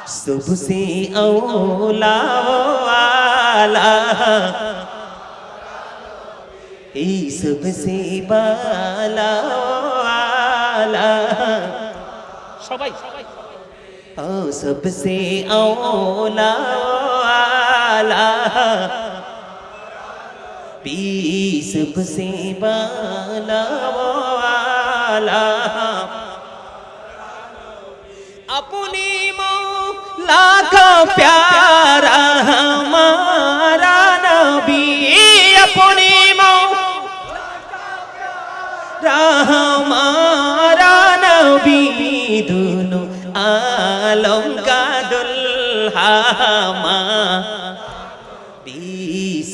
सबसे औला वाला এই सबसे बाला वाला সবাই ও सबसे औला वाला पी सबसे बाला वाला अपनी मौला का प्यारा हमारा नबी अपनी मौला का प्यारा हमारा नबी दोनों आलम का दुल्हा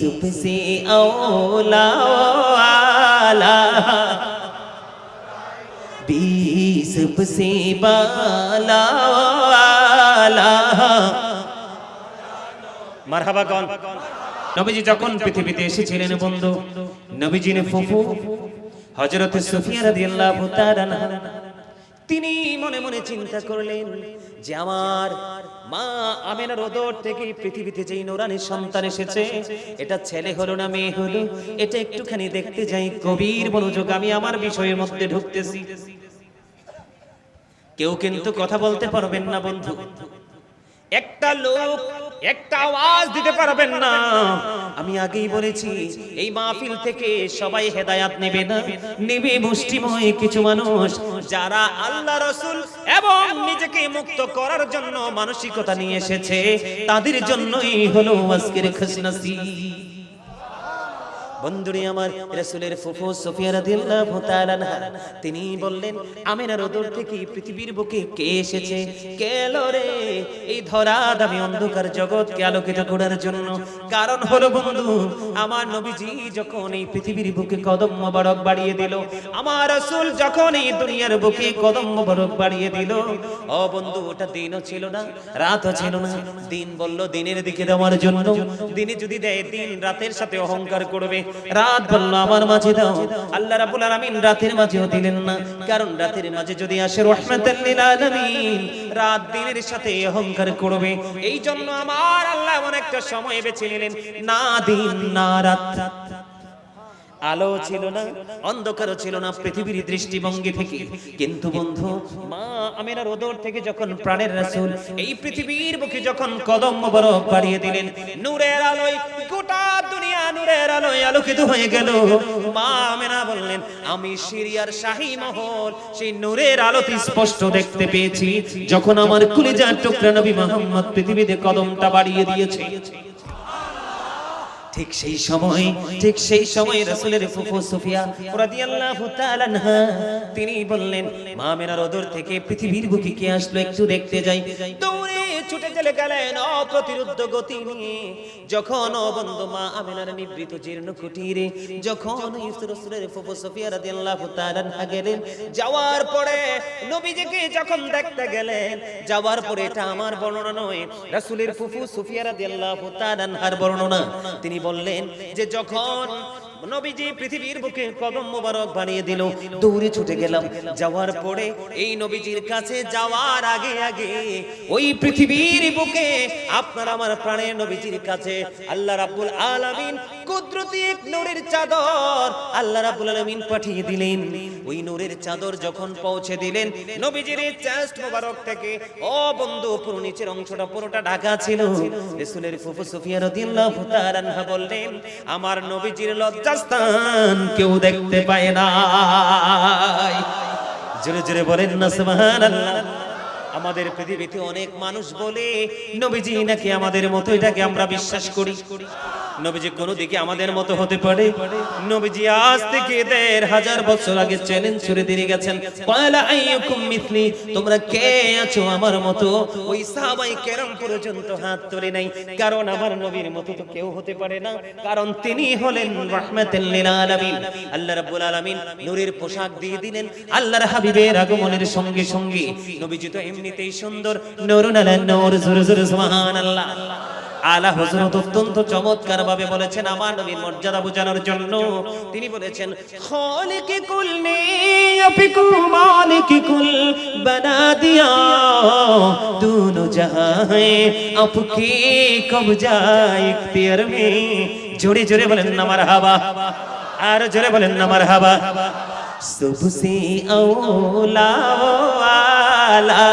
सबसे औला वाला सबसे बाला वाला মারহাবা কোন নবীজি যখন পৃথিবীতে এসেছিলেন বন্ধু নবীজির ফুফু হযরত সুফিয়া রাদিয়াল্লাহু তাআলা তিনি মনে মনে চিন্তা করলেন যে আমার মা আমিনার উদর থেকে পৃথিবীতে যেই নূরানী সন্তান এসেছে এটা ছেলে হলো না মেয়ে হলো এটা একটুখানি দেখতে যাই কবির মনোযোগ আমি আমার বিষয়ের মধ্যে ঢুকতেছি কেউ কিন্তু কথা বলতে পারবেন না বন্ধু একটা লোক একটা আওয়াজ দিতে পারবেন না আমি আগেই বলেছি এই মাহফিল থেকে সবাই হেদায়েত নেবে না নেবে মুষ্টিময় কিছু মানুষ যারা আল্লাহ রাসূল এবং নিজেকে মুক্ত করার জন্য মানসিকতা নিয়ে এসেছে তাদের জন্যই হলো আজকের খুশনসিব বন্ধুরে আমার রাসূলের ফুফু সুফিয়া রাদিয়াল্লাহু তাআলা তিনি বললেন আমিনার উদর থেকে পৃথিবীর বুকে কে এসেছে কে এলো রে এই ধরা দামি অন্ধকার জগৎকে আলোকিত করার জন্য কারণ হলো বন্ধু আমার নবীজি যখন এই পৃথিবীর বুকে কদম মোবারক বাড়িয়ে দিল আমার রাসূল যখন এই দুনিয়ার বুকে কদম মোবারক বাড়িয়ে দিল ও বন্ধু ওটা দিনও ছিল না রাতও ছিল না দিন বলল দিনের দিকে দেওয়ার জন্য দিনে যদি দেয় দিন রাতের সাথে অহংকার করবে রাত বলল আমার মাঝে দাও আল্লাহ রাব্বুল আলামিন রাতের মাঝেও দিলেন না কারণ রাতের মাঝে যদি আসে রাহমাতাল লিল আলামিন রাত দিনের সাথে অহংকার করবে এই জন্য আমার আল্লাহ এমন একটা সময় বেছে নিলেন না দিন না রাত আলো ছিল না অন্ধকারও ছিল না পৃথিবীর দৃষ্টিভঙ্গি থেকে কিন্তু বন্ধু মা আমিনার উদর থেকে যখন প্রাণের রাসূল এই পৃথিবীর বুকে যখন কদম মোবারক বাড়িয়ে দিলেন নূরের আলোয় গোটা দুনিয়া নূরের আলোয় আলোকিত হয়ে গেল মা আমিনা বললেন আমি সিরিয়ার শাহী মহল সেই নূরের আলোতে স্পষ্ট দেখতে পেয়েছি যখন আমার কলিজার টুকরা নবী মুহাম্মদ পৃথিবীতে কদমটা বাড়িয়ে দিয়েছে ঠিক সেই সময় রাসূলের ফুফু সুফিয়া রাদিয়াল্লাহু তাআলা আনহা তিনি বললেন মা আমিনার উদর থেকে পৃথিবীর বুকে কে আসলো একটু দেখতে যাই দৌড়ে ছুটে চলে গেলেন অপ্রতিরোধ্য গতি নিয়ে যখন বন্ধু মা আমিনার নিভৃত জীর্ণ কুটিরে যখন রাসূলের ফুফু সুফিয়া রাদিয়াল্লাহু তাআলা আনহা গেলেন যাওয়ার পরে নবীজিকে যখন দেখতে গেলেন যাওয়ার পরে এটা আমার বর্ণনা নয় রাসূলের ফুফু সুফিয়া রাদিয়াল্লাহু তাআলা আনহার বর্ণনা তিনি বললেন যে যখন নবীজি পৃথিবীর বুকে কদম মোবারক বানিয়ে দিল দৌড়ে ছুটে গেলাম যাওয়ার পরে এই নবীজির কাছে যাওয়ার আগে আগে ওই পৃথিবীর বুকে আপনার আমার প্রাণের নবীজির কাছে আল্লাহ রাব্বুল আলামিন কুদরতি এক নূরের চাদর আল্লাহ রাব্বুল আলামিন পাঠিয়ে দিলেন ওই নূরের চাদর যখন পৌঁছে দিলেন নবীজির চেস্ট মোবারক থেকে ও বন্ধু পুরো নিচের অংশটা পুরোটা ঢাকা ছিল রাসূলের ফুফু সুফিয়া রাদিয়াল্লাহু তাআলা আনহা বললেন আমার নবীজির লজ্জাস্থান কেউ দেখতে পায় না জোরে জোরে বলেন না সুবহানাল্লাহ আমাদের পৃথিবীতে অনেক মানুষ বলে নবীজি নাকি আমাদের মতো এটাকে আমরা বিশ্বাস করি নবীজি কোন দিকে আমাদের মতো হতে পারে নবীজি আজ থেকে ১৫০০ বছর আগে চ্যালেঞ্জ ছুড়ে দিয়ে গেছেন ক্বালা আইয়ুকুম মিথলি তোমরা কে আছো আমার মতো ওই সাহাবায়ে কেরাম পর্যন্ত হাত তোলে নাই কারণ আমার নবীর মতো তো কেউ হতে পারে না কারণ তিনি হলেন রাহমাতুল লিল আলামিন আল্লাহ রাব্বুল আলামিন নূরের পোশাক দিয়ে দিলেন আল্লাহর হাবিবের আগমনের সঙ্গে সঙ্গে নবীজি তো এমনিতেই সুন্দর নূরুন আলা নূর জোরে জোরে সুবহানাল্লাহ আলা হযরত অত্যন্ত চমৎকার ভাবে বলেছেন আমার নবীর মর্যাদা বোঝানোর জন্য। তিনি বলেছেন খালিকি কুল্লি আফিকু মালিকি কুল বানা দিয়া দুনো জাহাঁ আপকি কবজা ইখতিয়ার মে। জোরে জোরে বলেন না মারহাবা, আর জোরে বলেন না মারহাবা। सबसे औला वाला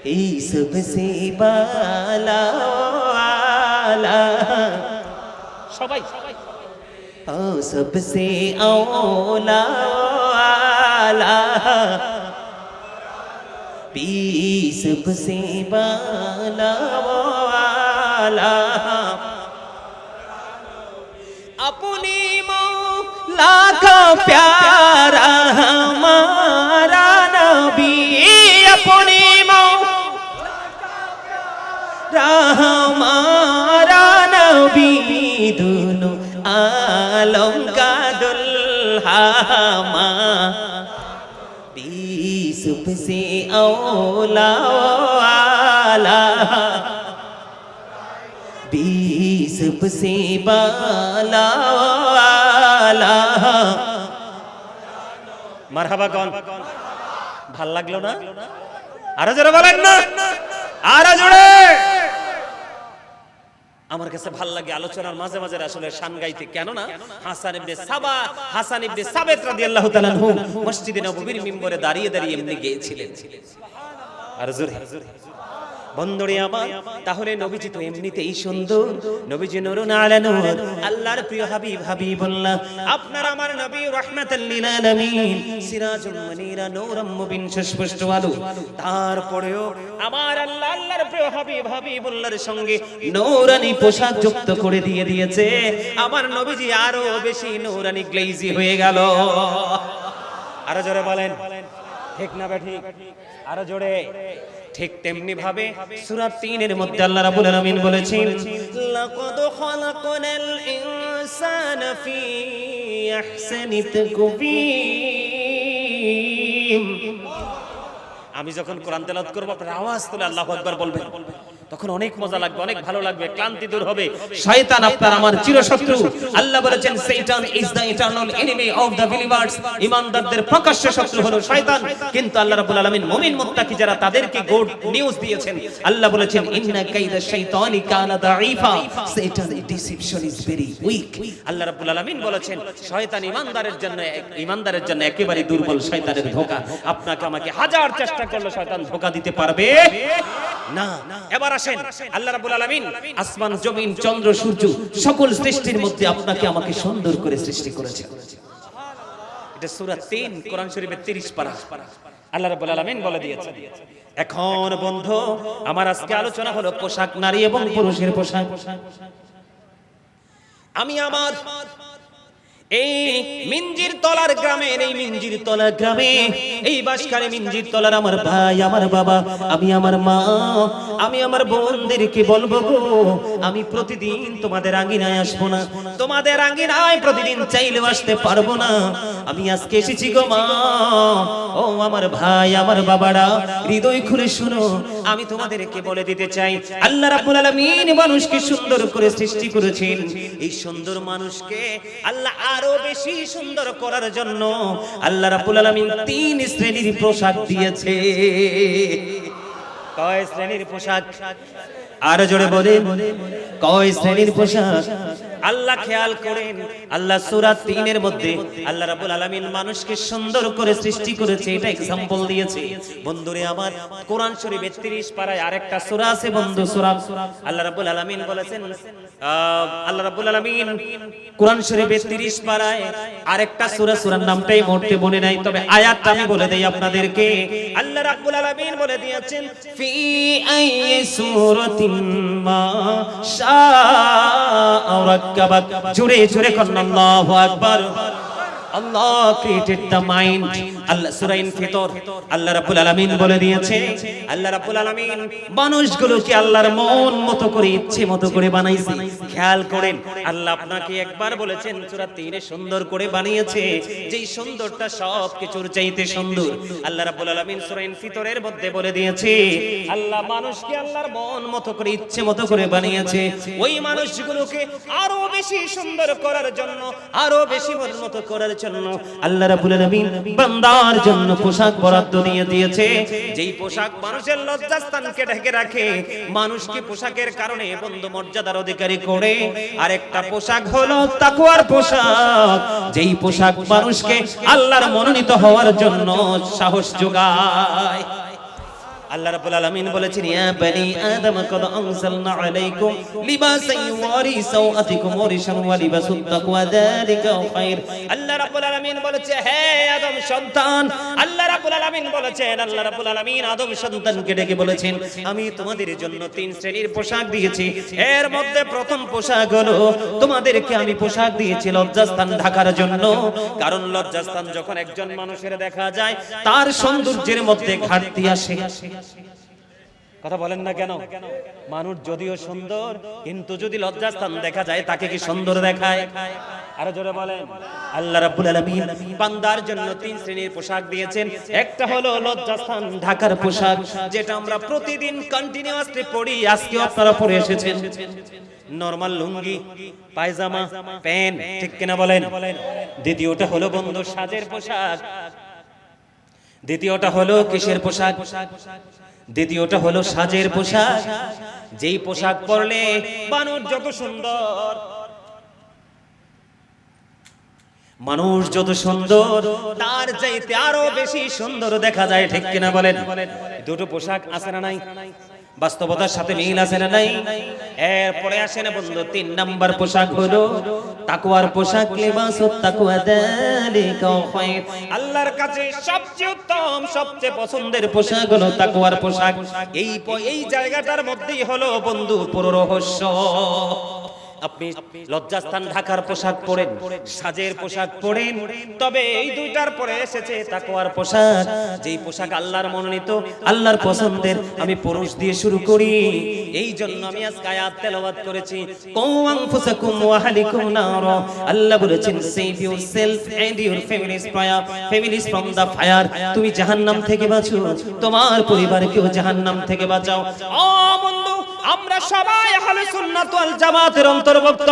ए सबसे बाला वाला সবাই ও सबसे औला वाला पी सबसे बाला वाला अपनी मौला का प्यारा हमारा नबी, अपनी मौला का प्यारा हमारा नबी, दोनों आलम का दुल्हा सबसे औला वाला सबसे बाला वाला। মারহাবা কোন ভাল লাগলো না? আরো জোরে বলেন না, আরো জোরে। আমার কাছে ভাল লাগে আলোচনার মাঝে মাঝে আসলে শান গাইতে, কেন না হাসান ইবনে সাবিত রাদিয়াল্লাহু তাআলা আনহু মসজিদে নববীর মিম্বরে দাঁড়িয়ে দাঁড়িয়ে এমনি গেয়েছিলেন। আর জোরে বন্ধুরে আমার, তাহলে নবীজি তো এমনিতেই সুন্দর, নবীজি নূরুন আলা নূর, আল্লাহর প্রিয় হাবিব হাবিবুল্লাহ, আপনার আমার নবী রাহমাতাল লিল আলামিন, সিরাজুল মুনীরা, নূরুম মুবিন, সুস্পষ্ট আলো। তারপরেও আমার আল্লাহ আল্লাহর প্রিয় হাবিব হাবিবুল্লাহর সঙ্গে নূরানি পোশাক যুক্ত করে দিয়েছে। আমার নবীজি আরো বেশি নূরানি গ্লেজি হয়ে গেল। আরো জোরে বলেন ঠিক না ঠিক? আরো জোরে। ঠিক তেমনি ভাবে সূরা ৩ এর মধ্যে আল্লাহ রাব্বুল আলামিন বলেছেন লাকাদ খালাকনাল ইনসানা ফি আহসানি তাকওয়িম। আমি যখন কোরআন তেলাওয়াত করব আপনারা আওয়াজ তুলে আল্লাহু আকবার বলবেন, তখন অনেক মজা লাগবে, অনেক ভালো লাগবে, ক্লান্তি দূর হবে। শয়তান আপনার আমার চিরশত্রু। আল্লাহ বলেছেন শয়তান is the eternal enemy of the believers. ঈমানদারদের প্রকাশ্য শত্রু হলো শয়তান। কিন্তু আল্লাহ রাব্বুল আলামিন মুমিন মুত্তাকি যারা, তাদেরকে গুড নিউজ দিয়েছেন। আল্লাহ বলেছেন ইন্না কাইদা শাইতানি কানা দাঈফা, শয়তান ডিসিপশন ইজ ভেরি উইক। আল্লাহ রাব্বুল আলামিন বলেছেন শয়তান ঈমানদারের জন্য একেবারে দুর্বল। শয়তানের ধোঁকা আপনাকে আমাকে হাজার চেষ্টা করলে শয়তান ধোঁকা দিতে পারবে না। এবার আসেন, আল্লাহ রাব্বুল আলামিন আসমান, জমিন, চন্দ্র, সূর্য সকল সৃষ্টির মধ্যে আপনাকে আমাকে সুন্দর করে সৃষ্টি করেছেন। এটা সূরা ৩ কোরআন শরীফের ৩০ পারা। আল্লাহ রাব্বুল আলামিন বলে দিয়েছেন। এখন বন্ধু আমার আজকে আলোচনা হলো পোশাক, নারী এবং পুরুষের পোশাক। আমি আমার এই মিঞ্জির তলার গ্রামের, এই মিঞ্জির তলার গ্রামে, এই বাঁশখালী মিঞ্জির তলার আমার ভাই, আমার বাবা, আমি আমার মা, আমি আমার বোনদেরকে বলবো গো, আমি প্রতিদিন তোমাদের আঙ্গিনায় আসবো না, তোমাদের আঙ্গিনায় প্রতিদিন চাইলেও আসতে পারবো না। আমি আজকে এসেছি গো মা, ও আমার ভাই, আমার বাবারা, হৃদয় খুলে শুনো, আমি তোমাদেরকে বলে দিতে চাই আল্লাহ রাব্বুল আলামিন মানুষকে সুন্দর করে সৃষ্টি করেছেন। এই সুন্দর মানুষকে আল্লাহ আরো বেশি সুন্দর করার জন্য আল্লাহ রাব্বুল আলামিন ৩ শ্রেণীর পোশাক দিয়েছে। কয় শ্রেণীর পোশাক? আরো জোরে বলেন, কয় শ্রেণীর পোশাক? আল্লাহ খেয়াল করেন, আল্লাহ সূরা ৩ এর মধ্যে আল্লাহ রাব্বুল আলামিন মানুষকে সুন্দর করে সৃষ্টি করেছে, এটা एग्जांपल দিয়েছে। বন্ধুরে আমার, কোরআন শরীফের ৩০ পারায় আরেকটা সূরা আছে বন্ধু, সূরা আল্লাহ রাব্বুল আলামিন বলেছেন, আল্লাহ রাব্বুল আলামিন কোরআন শরীফের ৩০ পারায় আরেকটা সূরা, সূরার নামটাই মুহূর্তে মনে নাই, তবে আয়াতটা আমি বলে দেই আপনাদেরকে। আল্লাহ রাব্বুল আলামিন বলে দিয়েছেন ফি আইয়ি সূরাতিন মা শাআ রাক্কাবাক। জোরে জোরে করেন আল্লাহু আকবার, আল্লাহ ক্রিয়েটেড দ্য মাইন্ড। আল্লাহ সূরা ইনফিতর আল্লাহ রাব্বুল আলামিন বলে দিয়েছে, আল্লাহ রাব্বুল আলামিন মানুষগুলোকে আল্লাহর মন মতো করে ইচ্ছে মতো করে বানাইছে। খেয়াল করেন, আল্লাহ আপনাকে একবার বলেছেন সূরা 3 এ সুন্দর করে বানিয়েছে, যেই সুন্দরটা সব কিছুর চাইতে সুন্দর। আল্লাহ রাব্বুল আলামিন সূরা ইনফিতরের মধ্যে বলে দিয়েছে, আল্লাহ মানুষকে আল্লাহর মন মতো করে ইচ্ছে মতো করে বানিয়েছে। ওই মানুষগুলোকে আরো বেশি সুন্দর করার জন্য, আরো বেশি মন মতো করার জন্য আল্লাহ রাব্বুল আলামিন বান্দার জন্য পোশাক বরাদ্দ দিয়ে দিয়েছে, যেই পোশাক মানুষের লজ্জাস্থানকে ঢেকে রাখে, মানুষকে পোশাকের কারণে বন্ধু মর্যাদার অধিকারী করে। আরেকটা পোশাক হলো তাকওয়ার পোশাক, যেই পোশাক মানুষকে আল্লাহর মনোনীত হওয়ার জন্য সাহস যোগায়। আল্লাহ রাব্বুল আলামিন বলেছেন, ইয়া বনি আদম কদ আনজালনা আলাইকুম লিবাসান ইউরি সাওআতিকুম ওয়া রিশান ওয়া লিবাসুত তাকওয়া যালিকা খায়র। আল্লাহ রাব্বুল আলামিন বলেছে, হে আদম সন্তান, আল্লাহ রাব্বুল আলামিন বলেছেন, আল্লাহ রাব্বুল আলামিন আদম সন্তানকে ডেকে বলেছেন, আমি তোমাদের জন্য 3 শ্রেণীর পোশাক দিয়েছি। এর মধ্যে প্রথম পোশাক হলো, তোমাদেরকে আমি পোশাক দিয়েছি লজ্জাস্থান ঢাকার জন্য। কারণ লজ্জাস্থান যখন একজন মানুষের দেখা যায়, তার সৌন্দর্যের মধ্যে ঘাটতি আসে। কথা বলেন না কেন? মানুষ যদিও সুন্দর, কিন্তু যদি লজ্জাস্থান দেখা যায়, তাকে কি সুন্দর দেখায়? আরো জোরে বলেন। আল্লাহ রাব্বুল আলামিন বান্দার জন্য 3 শ্রেণীর পোশাক দিয়েছেন। একটা হলো লজ্জাস্থান ঢাকার পোশাক, যেটা আমরা প্রতিদিন কন্টিনিউয়াসলি পড়ি, আজকেও আপনারা পরে এসেছেন। নরমাল লুঙ্গি, পায়জামা, প্যান্ট, ঠিক কিনা বলেন? দ্বিতীয়টা হলো বন্ধু সাজের পোশাক। দ্বিতীয়টা হলো কিসের পোশাক? দ্বিতীয়টা হলো সাজের পোশাক, যেই পোশাক পরলে মানুষ যত সুন্দর, মানুষ যত সুন্দর, তার চাইতে আরো বেশি সুন্দর দেখা যায়, ঠিক কিনা বলেন? দুটো পোশাক আছে না নাই? বাস্তবতার সাথে মিল আছে না নাই? এরপরে আসে না বন্ধু 3 নাম্বার পোশাক হলো তাকওয়ার পোশাক, লিবাসুত তাকওয়া যালিকা খায়র। আল্লাহর কাছে সবচেয়ে উত্তম, সবচেয়ে পছন্দের পোশাক হলো তাকওয়ার পোশাক। এই জায়গাটার মধ্যেই হলো বন্ধু পুরো রহস্য। আপনি লজ্জাস্থান ঢাকার পোশাক পরেন, সাজের পোশাক পরেন, তবে এই দুইটার পরে এসেছে তাকওয়ার পোশাক, যেই পোশাক আল্লাহর মনোনীত, আল্লাহর পছন্দের। আমি পুরুষ দিয়ে শুরু করি, এই জন্য আমি আজকে আয়াত তেলাওয়াত করেছি, কৌ আনফুসাকুম ওয়া আহলিকুম নার। আল্লাহ বলেছেন, save yourself and your families from the fire. তুমি জাহান্নাম থেকে বাঁচো, তোমার পরিবারকেও জাহান্নাম থেকে বাঁচাও। ও বন্ধু, আমরা সবাই আহলে সুন্নাত ওয়াল জামাতের অন্তর্ভুক্ত।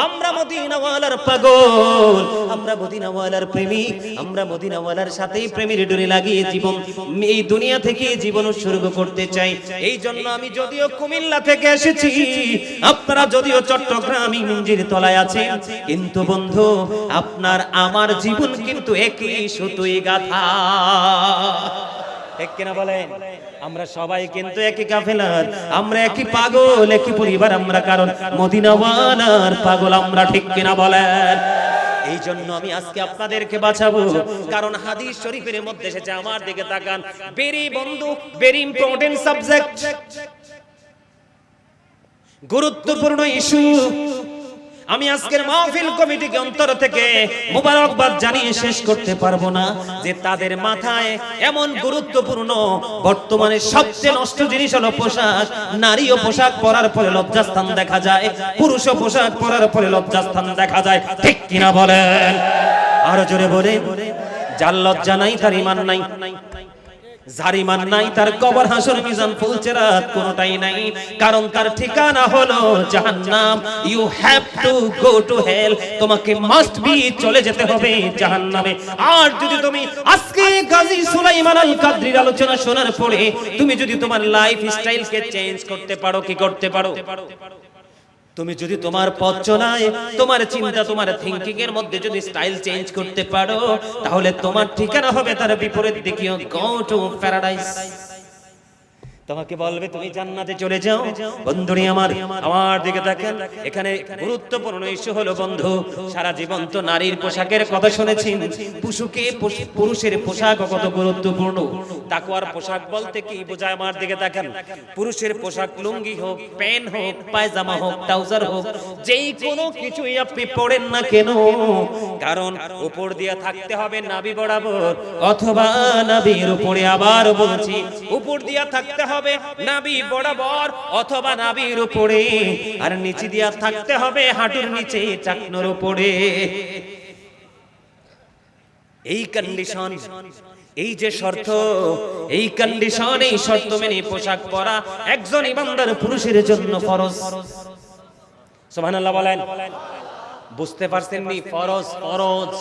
আমরা মদিনাওয়ালার পাগল, আমরা মদিনাওয়ালার প্রেমিক, আমরা মদিনাওয়ালার সাথেই প্রেমের ডোরে লাগিয়ে জীবন, এই দুনিয়া থেকে জীবন উৎসর্গ করতে চাই। এই জন্য আমি যদিও কুমিল্লা থেকে এসেছি, আপনারা যদিও চট্টগ্রাম মঞ্জির তলায় আছেন, কিন্তু বন্ধু আপনার আমার জীবন কিন্তু একই সুতোয় গাঁথা, ঠিক কিনা বলেন? আমরা সবাই কিন্তু একই কাফেলার, আমরা একই পাগল, একই পরিবার আমরা, কারণ মদিনাওয়ালার পাগল আমরা, ঠিক কিনা বলেন? এই জন্য আমি আজকে আপনাদেরকে বাঁচাবো, কারণ হাদিস শরীফের মধ্যে এসেছে, আমার দিকে তাকান, ভেরি ইম্পর্টেন্ট সাবজেক্ট, গুরুত্বপূর্ণ ইস্যু। আমি আজকের মাহফিল কমিটিকে অন্তর থেকে মোবারকবাদ জানিয়ে শেষ করতে পারবো না, যে তাদের মাথায় এমন গুরুত্বপূর্ণ, বর্তমানে সবচেয়ে নষ্ট জিনিস হলো পোশাক। নারীও পোশাক পরার পরে লজ্জাস্থান দেখা যায়, পুরুষও পোশাক পরার পরে লজ্জাস্থান দেখা যায়, ঠিক কিনা বলেন? আরো জোরে বলেন। যার লজ্জা নাই তার ঈমান নাই, যার ঈমান নাই তার কবর, হাসর, মিজান, ফুলচেরাত কোনটাই নাই, কারণ তার ঠিকানা হলো জাহান্নাম। You have to go to hell, তোমাকে মাস্ট বি চলে যেতে হবে জাহান্নামে। আর যদি তুমি আজকে গাজী সুলাইমান আল কাদরির আলোচনা শোনার পরে তুমি যদি তোমার লাইফ স্টাইলকে চেঞ্জ করতে পারো, কি করতে পারো? তুমি যদি তোমার পথ চলায়, তোমার চিন্তা, তোমার থিংকিং এর মধ্যে যদি স্টাইল চেঞ্জ করতে পারো, তাহলে তোমার ঠিকানা হবে তার বিপরীত দিকে, গো টু প্যারাডাইস। তোমাকে বলবে তুমি জান্নাতে চলে যাও। বন্ধুরে আমার দিকে দেখেন, এখানে গুরুত্বপূর্ণ ইস্যু হলো বন্ধু, সারা জীবন তো নারীর পোশাকের কথা শুনেছেন। পুরুষের পোশাক কত গুরুত্বপূর্ণ। তাকওয়ার পোশাক বলতে কি বোঝায়? আমার দিকে দেখেন, পুরুষের পোশাক লুঙ্গি হোক, প্যান্ট হোক, পায়জামা হোক, ট্রাউজার হোক, যেই কোনো কিছুই আপনি পরেন না কেন, কারণ উপর দিয়ে থাকতে হবে নাভি বরাবর, অথবা নাভির উপরে, আবার বলছি উপর দিয়ে থাকতে হবে নাভি বরাবর অথবা নাভির উপরে, আর নিচে দিয়া থাকতে হবে হাঁটুর নিচে, টাকনোর উপরে। এই কন্ডিশন, এই যে শর্ত, এই কন্ডিশন, এই শর্ত মেনে পোশাক পরা একজন ইমানদার পুরুষের জন্য ফরজ। সুবহানাল্লাহ বলেন। বুঝতে পারছেন নি? ফরজ, ফরজ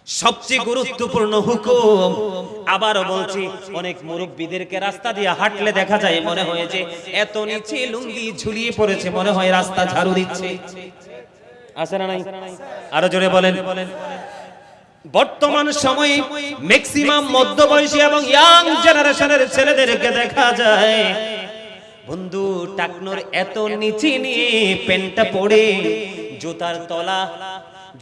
সবচেয়ে গুরুত্বপূর্ণ হুকুম। আবারও বলছি, অনেক মুরব্বীদেরকে রাস্তা দিয়ে হাঁটলে দেখা যায় মনে হয় যে এত নিচে লুঙ্গি ঝুলিয়ে পড়েছে, মনে হয় রাস্তা ঝাড়ু দিচ্ছে। আছে না নাই? আরো জোরে বলেন। বর্তমান সময়ে ম্যাক্সিমাম মধ্যবয়সী এবং ইয়াং জেনারেশনের ছেলেদেরকে দেখা যায় বন্ধু টাকনোর এত নিচে নিয়ে প্যান্টটা পরে, জুতার তলা,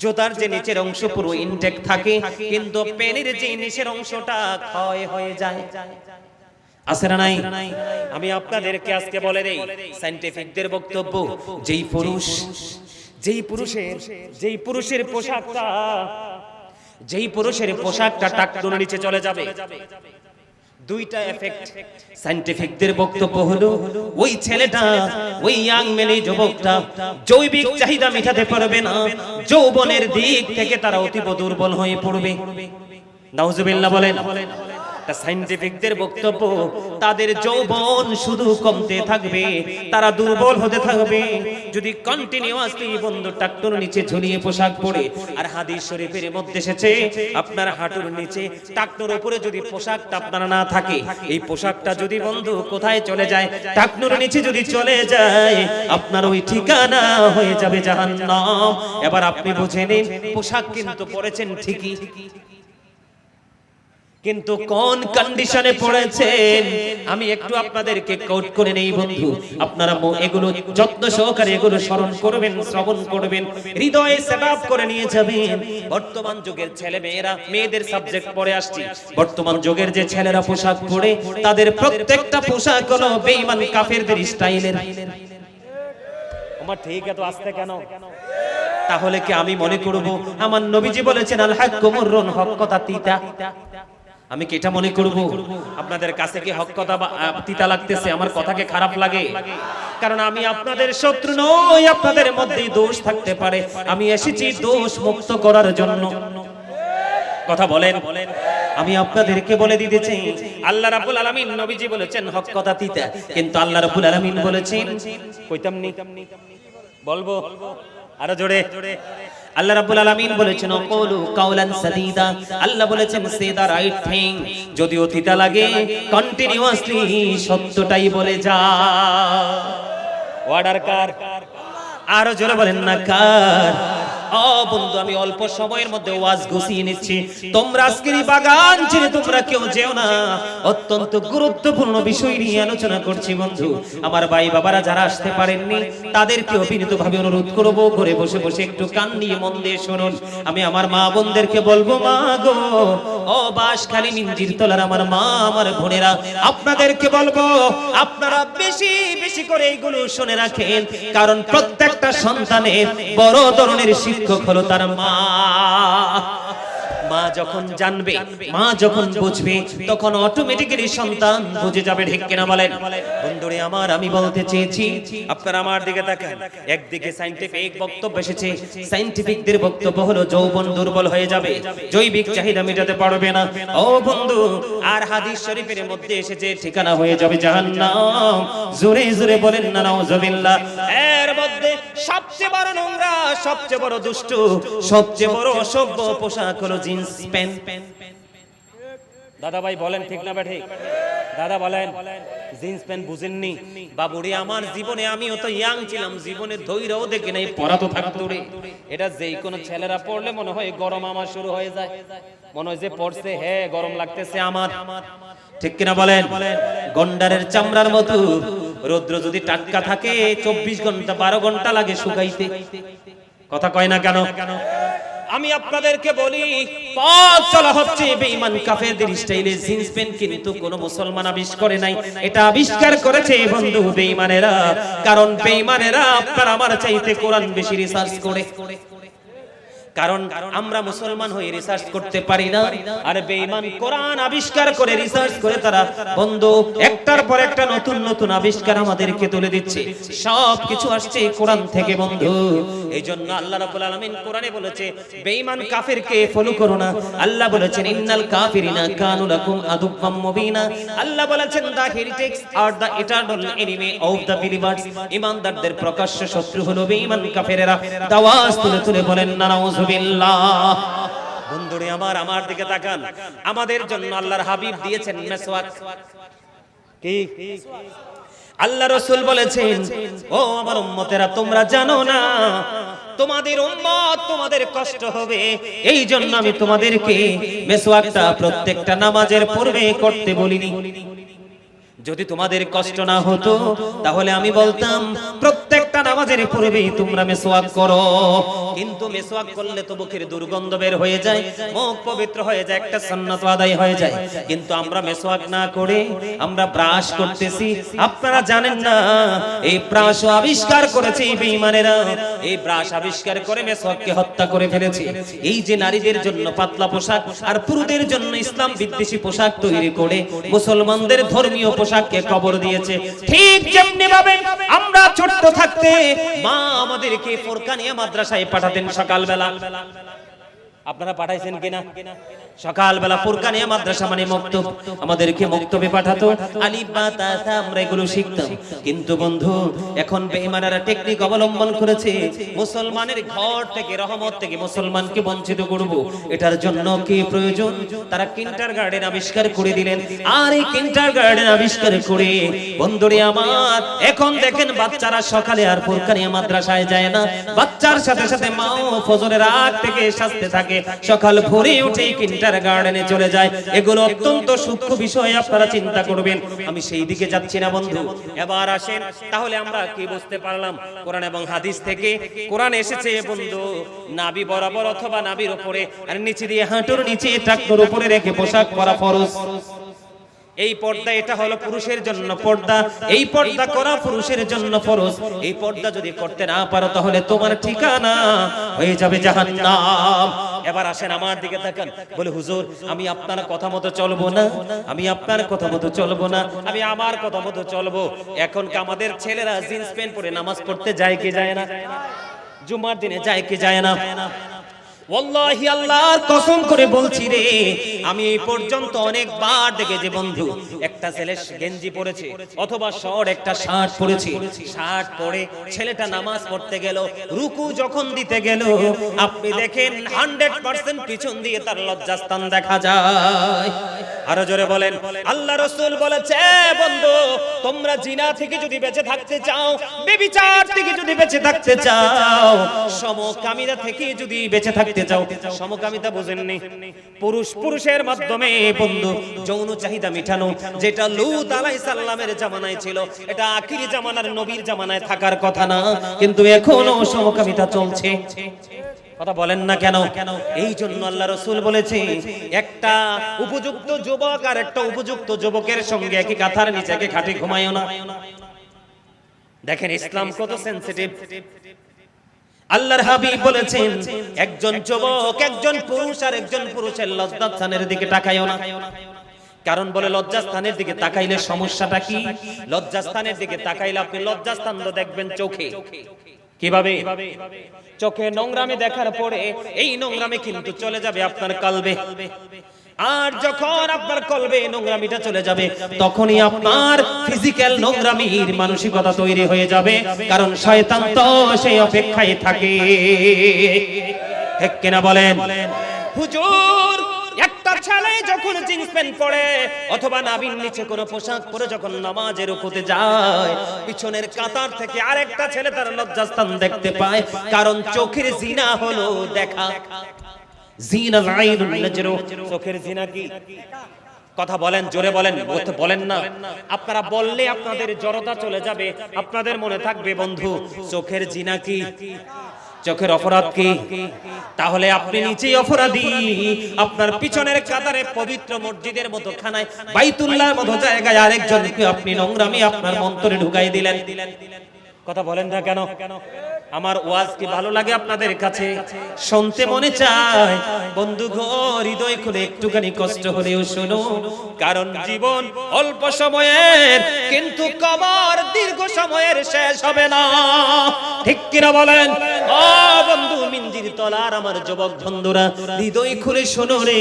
জুতার যে নিচের অংশ পুরো ইনটেক থাকে, কিন্তু প্যানের যে নিচের অংশটা ক্ষয় হয়ে যায়। আছে না নাই? আমি আপনাদেরকে আজকে বলে দেই, সায়েন্টিফিকদের বক্তব্য, যেই পুরুষের পোশাকটা টাকনোর নিচে চলে যাবে, দুইটা এফেক্ট। সায়েন্টিফিকদের বক্তব্য হলো, ওই ছেলেটা, ওই ইয়াং মেলে, যুবকটা জৈবিক চাহিদা মেটাতে পারবে না, যৌবনের দিক থেকে তারা অতীব দুর্বল হয়ে পড়বে। নাউজুবিল্লাহ বলেন। সায়েন্টিফিকদের বক্তব্য, তাদের যৌবন শুধু কমতে থাকবে, তারা দুর্বল হতে থাকবে যদি কন্টিনিউয়াসলি বন্ধু টাকনোর নিচে ঝুলিয়ে পোশাক পরে। আর হাদিস শরীফের মধ্যে এসেছে, আপনার হাঁটুর নিচে টাকনোর উপরে যদি পোশাকটা আপনার না থাকে, এই পোশাকটা যদি বন্ধু কোথায় চলে যায়, টাকনোর নিচে যদি চলে যায়, আপনার ওই ঠিকানা হয়ে যাবে জাহান্নাম। এবার আপনি বুঝে নিন, পোশাক কিন্তু পরেছেন ঠিকই, কিন্তু কোন কন্ডিশনে পড়েছেন আমি একটু আপনাদেরকে কোট করে নেই বন্ধু। আপনারা এগুলো যত্ন সহকারে এগুলো স্মরণ করবেন, শ্রবণ করবেন, হৃদয়ে সেটআপ করে নিয়ে যাবেন। বর্তমান যুগের ছেলে মেয়েরা, মেয়েদের সাবজেক্ট পড়ে আসছি, বর্তমান যুগের যে ছেলেরা পোশাক পরে, তাদের প্রত্যেকটা পোশাক হলো বেঈমান কাফেরদের স্টাইলের। আমার ঠিক এত আসতে কেন? তাহলে কি আমি মনে করব আমার নবীজি বলেছেন আল হাক্কু মুররুন, হক কথা তিতা? আমি কি এটা মনে করব? আপনাদের কাছে কি হক কথা তিতা লাগতেছে? আমার কথাকে খারাপ লাগে? কারণ আমি আপনাদের শত্রু নই, আপনাদের মধ্যেই দোষ থাকতে পারে, আমি এসেছি দোষ মুক্ত করার জন্য। কথা বলেন। আমি আপনাদেরকে বলে দিতে চাই, আল্লাহ রাব্বুল আলামিন, নবীজি বলেছেন হক কথা তিতা, কিন্তু আল্লাহ রাব্বুল আলামিন বলেছেন, কইতাম নি, বলবো আরো জোরে। আল্লাহ রাব্বুল আলামিন বলেছেন ওয়াকুলু কাওলান সাদীদা, আল্লাহ বলেছেন সে দা রাইট থিং। যদিও তিতা লাগে, কন্টিনিউয়াসলি সত্যটাই বলে যা। অর্ডার কার? আরো জোরে বলেন না কার? ও বন্ধু, আমি অল্প সময়ের মধ্যে ওয়াজ গুছিয়ে নিচ্ছি, তোমরা আজকের এই বাগান ছেড়ে তোমরা কেউ যেও না। অত্যন্ত গুরুত্বপূর্ণ বিষয় নিয়ে আলোচনা করছি বন্ধু। আমার ভাই বাবারা যারা আসতে পারেননি, তাদেরকেও বিনীতভাবে অনুরোধ করব, ঘরে বসে বসে একটু কান দিয়ে মন দিয়ে শুনুন। আমি আমার মা বোনদেরকে বলবো, মা গো, ও বাঁশখালী মিঞ্জির তলার আমার মা, আমার বোনেরা, আপনাদেরকে বলবো, আপনারা বেশি বেশি করে এইগুলো শুনে রাখেন, কারণ প্রত্যেকটা সন্তানের বড় ধরনের শিক্ষক হলো তার মা। মা যখন জানবে, মা যখন বুঝবে, তখন অটোমেটিক্যালি সন্তান বুঝে যাবে। ঠিক কিনা বলেন বন্ধুরে আমার? আমি বলতে চেয়েছি, আপনারা আমার দিকে তাকান। একদিকে সায়েন্টিফিক বক্তব্য এসেছে, সায়েন্টিফিকদের বক্তব্য হলো যৌবন দুর্বল হয়ে যাবে, জৈবিক চাহিদা মেটাতে পারবে না। ও বন্ধু, আর হাদিস শরীফের মধ্যে এসেছে ঠিকানা হয়ে যাবে জাহান্নাম। জোরে জোরে বলেন না নাউজুবিল্লাহ। এর মধ্যে সবচেয়ে বড় নোংরা, সবচেয়ে বড় দুষ্ট, সবচেয়ে বড় অসভ্য পোশাক হলো জিন্স প্যান্ট। দাদা ভাই বলেন ঠিক না ঠিক? দাদা বলেন, জিন্স প্যান্ট বুঝেননি? বাবুরে আমার জীবনে, আমিও তো ইয়াং ছিলাম, জীবনে ধৈর্যও দেখি নাই, পরা তো থাকতো রে। এটা যেই কোনো ছেলেরা পড়লে মনে হয় গরম আমার শুরু হয়ে যায়, মনে হয় যে পড়ছে হ্যাঁ গরম লাগতেছে আমার। ঠিক কিনা বলেন? গন্ডারের চামড়ার মতো। রৌদ্র যদি টাটকা থাকে 24 ঘন্টা 12 ঘন্টা লাগে শুকাইতে। কথা কয় না কেন? আমি আপনাদেরকে বলি, পথ চলা হচ্ছে বেঈমান কাফেরদের স্টাইলে। জিন্স প্যান্ট কিন্তু কোন মুসলমান আবিষ্কার করে নাই, এটা আবিষ্কার করেছে বন্ধু বেঈমানেরা। কারণ বেঈমানেরা আপনার আমার চাইতে কোরআন বেশি রিসার্চ করে। কারণ আমরা মুসলমান হয়ে রিসার্চ করতে পারি না, আর বেঈমান কোরআন আবিষ্কার করে রিসার্চ করে তারা বন্ধু একটার পর একটা নতুন নতুন আবিষ্কার আমাদেরকে তুলে দিচ্ছে। সব কিছু আসছে কোরআন থেকে বন্ধু। এইজন্য আল্লাহ রাব্বুল আলামিন কোরআনে বলেছে বেঈমান কাফেরকে ফলো করো না। আল্লাহ বলেছেন ইন্নাল কাফিরিনা কানু লাকুম আদুওয়াম মুবিনা। আল্লাহ বলেছেন the heretics are the eternal enemy of the believers. ঈমানদারদের প্রকাশ্য শত্রু হলো বেঈমান কাফেরেরা। দাওয়াজ তুলে তুলে বলেন না নাউযুবিল্লাহ। বন্ধুরে আমার দিকে তাকান। আমাদের জন্য আল্লাহর হাবিব দিয়েছেন মিসওয়াক। কি আল্লাহ রাসূল বলেছেন, ও আমার উম্মতেরা তোমরা জানো না তোমাদের উম্মত তোমাদের কষ্ট হবে, এই জন্য আমি তোমাদেরকে মিসওয়াকটা প্রত্যেকটা নামাজের পূর্বে করতে বলিনি। যদি তোমাদের কষ্ট না হতো তাহলে আমি বলতাম প্রত্যেকটা নামাজের পূর্বে তোমরা মিসওয়াক করো। কিন্তু মিসওয়াক করলে তো মুখের দুর্গন্ধ বের হয়ে যায়, মুখ পবিত্র হয়ে যায়, একটা সুন্নাত আদায় হয়ে যায়। কিন্তু আমরা মিসওয়াক না করে আমরা ব্রাশ করতেছি। আপনারা জানেন না এই ব্রাশ আবিষ্কার করেছে বেঈমানেরা। এই ব্রাশ আবিষ্কার করে মিসওয়াককে হত্যা করে ফেলেছে। এই যে নারীদের জন্য পাতলা পোশাক আর পুরুষদের জন্য ইসলাম বিদ্বেষী পোশাক তৈরি করে মুসলমানদের ধর্মীয় পোশাককে কবর দিয়েছে, ঠিক যেমনি ভাবে আমরা ছোট থাকতে মা আমাদেরকে ফুরকানিয়া মাদ্রাসায় পাঠাতেন সকালবেলা। আপনারা পাঠাইছেন কিনা? সকালবেলা ফুরকানিয়া মাদ্রাসা মানে মক্তব, আমাদেরকে মক্তবে পাঠাতো। আলিফ বা তা সা আমরা এগুলো শিখতাম। কিন্তু বন্ধু এখন বেঈমানেরা টেকনিক অবলম্বন করেছে, মুসলমানের ঘর থেকে রহমত থেকে মুসলমানকে বঞ্চিত করব। এটার জন্য কি প্রয়োজন? তারা কিন্ডারগার্টেন আবিষ্কার করে দিলেন। আর এই কিন্ডারগার্টেন আবিষ্কার করে বন্ধুরে আমার এখন দেখেন বাচ্চারা সকালে আর ফুরকানিয়া মাদ্রাসায় যায় না। বাচ্চার সাথে সাথে মাও ফজরের আগ থেকে সাজতে থাকে, সকাল ভোরে উঠে কিন্ডারগার্টেনে চলে যায়। এগুলো অত্যন্ত সূক্ষ্ম বিষয়, আপনারা চিন্তা করবেন। আমি সেই দিকে যাচ্ছি না বন্ধু। এবার আসেন তাহলে আমরা কি বুঝতে পারলাম কোরআন এবং হাদিস থেকে? কোরআন এসেছে বন্ধু নাভি বরাবর অথবা নাভির উপরে আর নিচে দিয়ে হাঁটুর নিচে টাকনোর উপরে রেখে পোশাক পরা ফরজ। এই পর্দা এটা হলো পুরুষের জন্য পর্দা, এই পর্দা করা পুরুষের জন্য ফরজ। এই পর্দা যদি করতে না পারো তাহলে তোমার ঠিকানা হয়ে যাবে জাহান্নাম। এবার আসেন আমার দিকে তাকান। বলে হুজুর আমি আপনার কথা মতো চলবো না, আমি আপনার কথা মতো চলবো না, আমি আমার কথা মতো চলবো। এখন কি আমাদের ছেলেরা জিন্স প্যান্ট পরে নামাজ পড়তে যায় কি যায় না? জুমার দিনে যায় কি যায় না? ওয়াল্লাহি আল্লাহর কসম করে বলছি রে, আমি এই পর্যন্ত অনেকবার দেখেছি বন্ধু একটা ছেলে গেঞ্জি পরেছে অথবা শর্ট একটা শার্ট পরেছে, শার্ট পরে ছেলেটা নামাজ পড়তে গেল, রুকু যখন দিতে গেল আপনি দেখেন 100% পিছন দিয়ে তার লজ্জাস্থান দেখা যায়। আরো জোরে বলেন। আল্লাহ রাসূল বলেছে বন্ধু তোমরা জিনা থেকে যদি বেঁচে থাকতে চাও, ব্যভিচার থেকে যদি বেঁচে থাকতে চাও, সমকামিতা থেকে যদি বেঁচে থাকতে চাও, সমকামিতা বুঝেননি? পুরুষ পুরুষের মাধ্যমে বন্ধু যৌন চাহিদা মিটানো, যেটা লূত আলাইহিস সালামের জামানায় ছিল, এটা আখিরি জামানার নবীর জামানায় থাকার কথা না, কিন্তু এখনো সমকামিতা চলছে। কথা বলেন না কেন? এই জন্য আল্লাহ রাসূল বলেছে একটা উপযুক্ত যুবক আর একটা উপযুক্ত যুবকের সঙ্গে একই কাঁথার নিচে একে খাটে ঘুমায়ও না। দেখেন ইসলাম কত সেনসিটিভ। আল্লাহর হাবিব বলেছেন একজন যুবক একজন পুরুষ আর একজন পুরুষের লজ্জাস্থানের দিকে তাকায়ও না। কারণ বলে লজ্জাস্থানের দিকে তাকাইলে সমস্যাটা কি? লজ্জাস্থানের দিকে তাকাইলে আপনি লজ্জাস্থান তো দেখবেন চোখে। কিভাবে? চোখে নোংরামি দেখার পরে এই নোংরামি কিন্তু চলে যাবে আপনার কলবে। আর যখন আপনার কলবে নোংরামিটা চলে যাবে তখনই আপনার ফিজিক্যাল নোংরামির মানসিকতা তৈরি হয়ে যাবে। কারণ শয়তান তো সেই অপেক্ষায় থাকে। ঠিক কিনা বলেন? হুজুর একটা ছেলে যখন জিন্স প্যান্ট পরে অথবা নাভির নিচে কোনো পোশাক পরে যখন নামাজের রুকুতে যায়, পিছনের কাতার থেকে আরেকটা ছেলে তার লজ্জাস্থান দেখতে পায়। কারণ চোখের জিনা হলো দেখা। জিনা আইনুন নজরু, চোখের জিনা কি? কথা বলেন, জোরে বলেন, বলেন না। আপনারা বললে আপনাদের জড়তা চলে যাবে, আপনাদের মনে থাকবে বন্ধু চোখের জিনা কি, চোখের অপরাধ কি। তাহলে আপনি নিজেই অপরাধী। আপনার পিছনের কাতারে পবিত্র মসজিদের মতো খানায় বাইতুল্লাহর মতো জায়গায় আরেকজনকে আপনি নোংরামি আপনার মন্তরে ঢুকাই দিলেন। কথা বলেন না কেন? আমার ওয়াজ কি ভালো লাগে আপনাদের কাছে? শুনতে মনে চায়? বন্ধু গো, হৃদয় খুলে একটুখানি কষ্ট হলেও শোনো, কারণ জীবন অল্প সময়ের, কিন্তু কবর দীর্ঘ সময়ের, শেষ হবে না। ঠিক কিনা বলেন? ও বন্ধু মিঞ্জির তলার আমার যুবক বন্ধুরা, হৃদয় খুলে শোনো রে,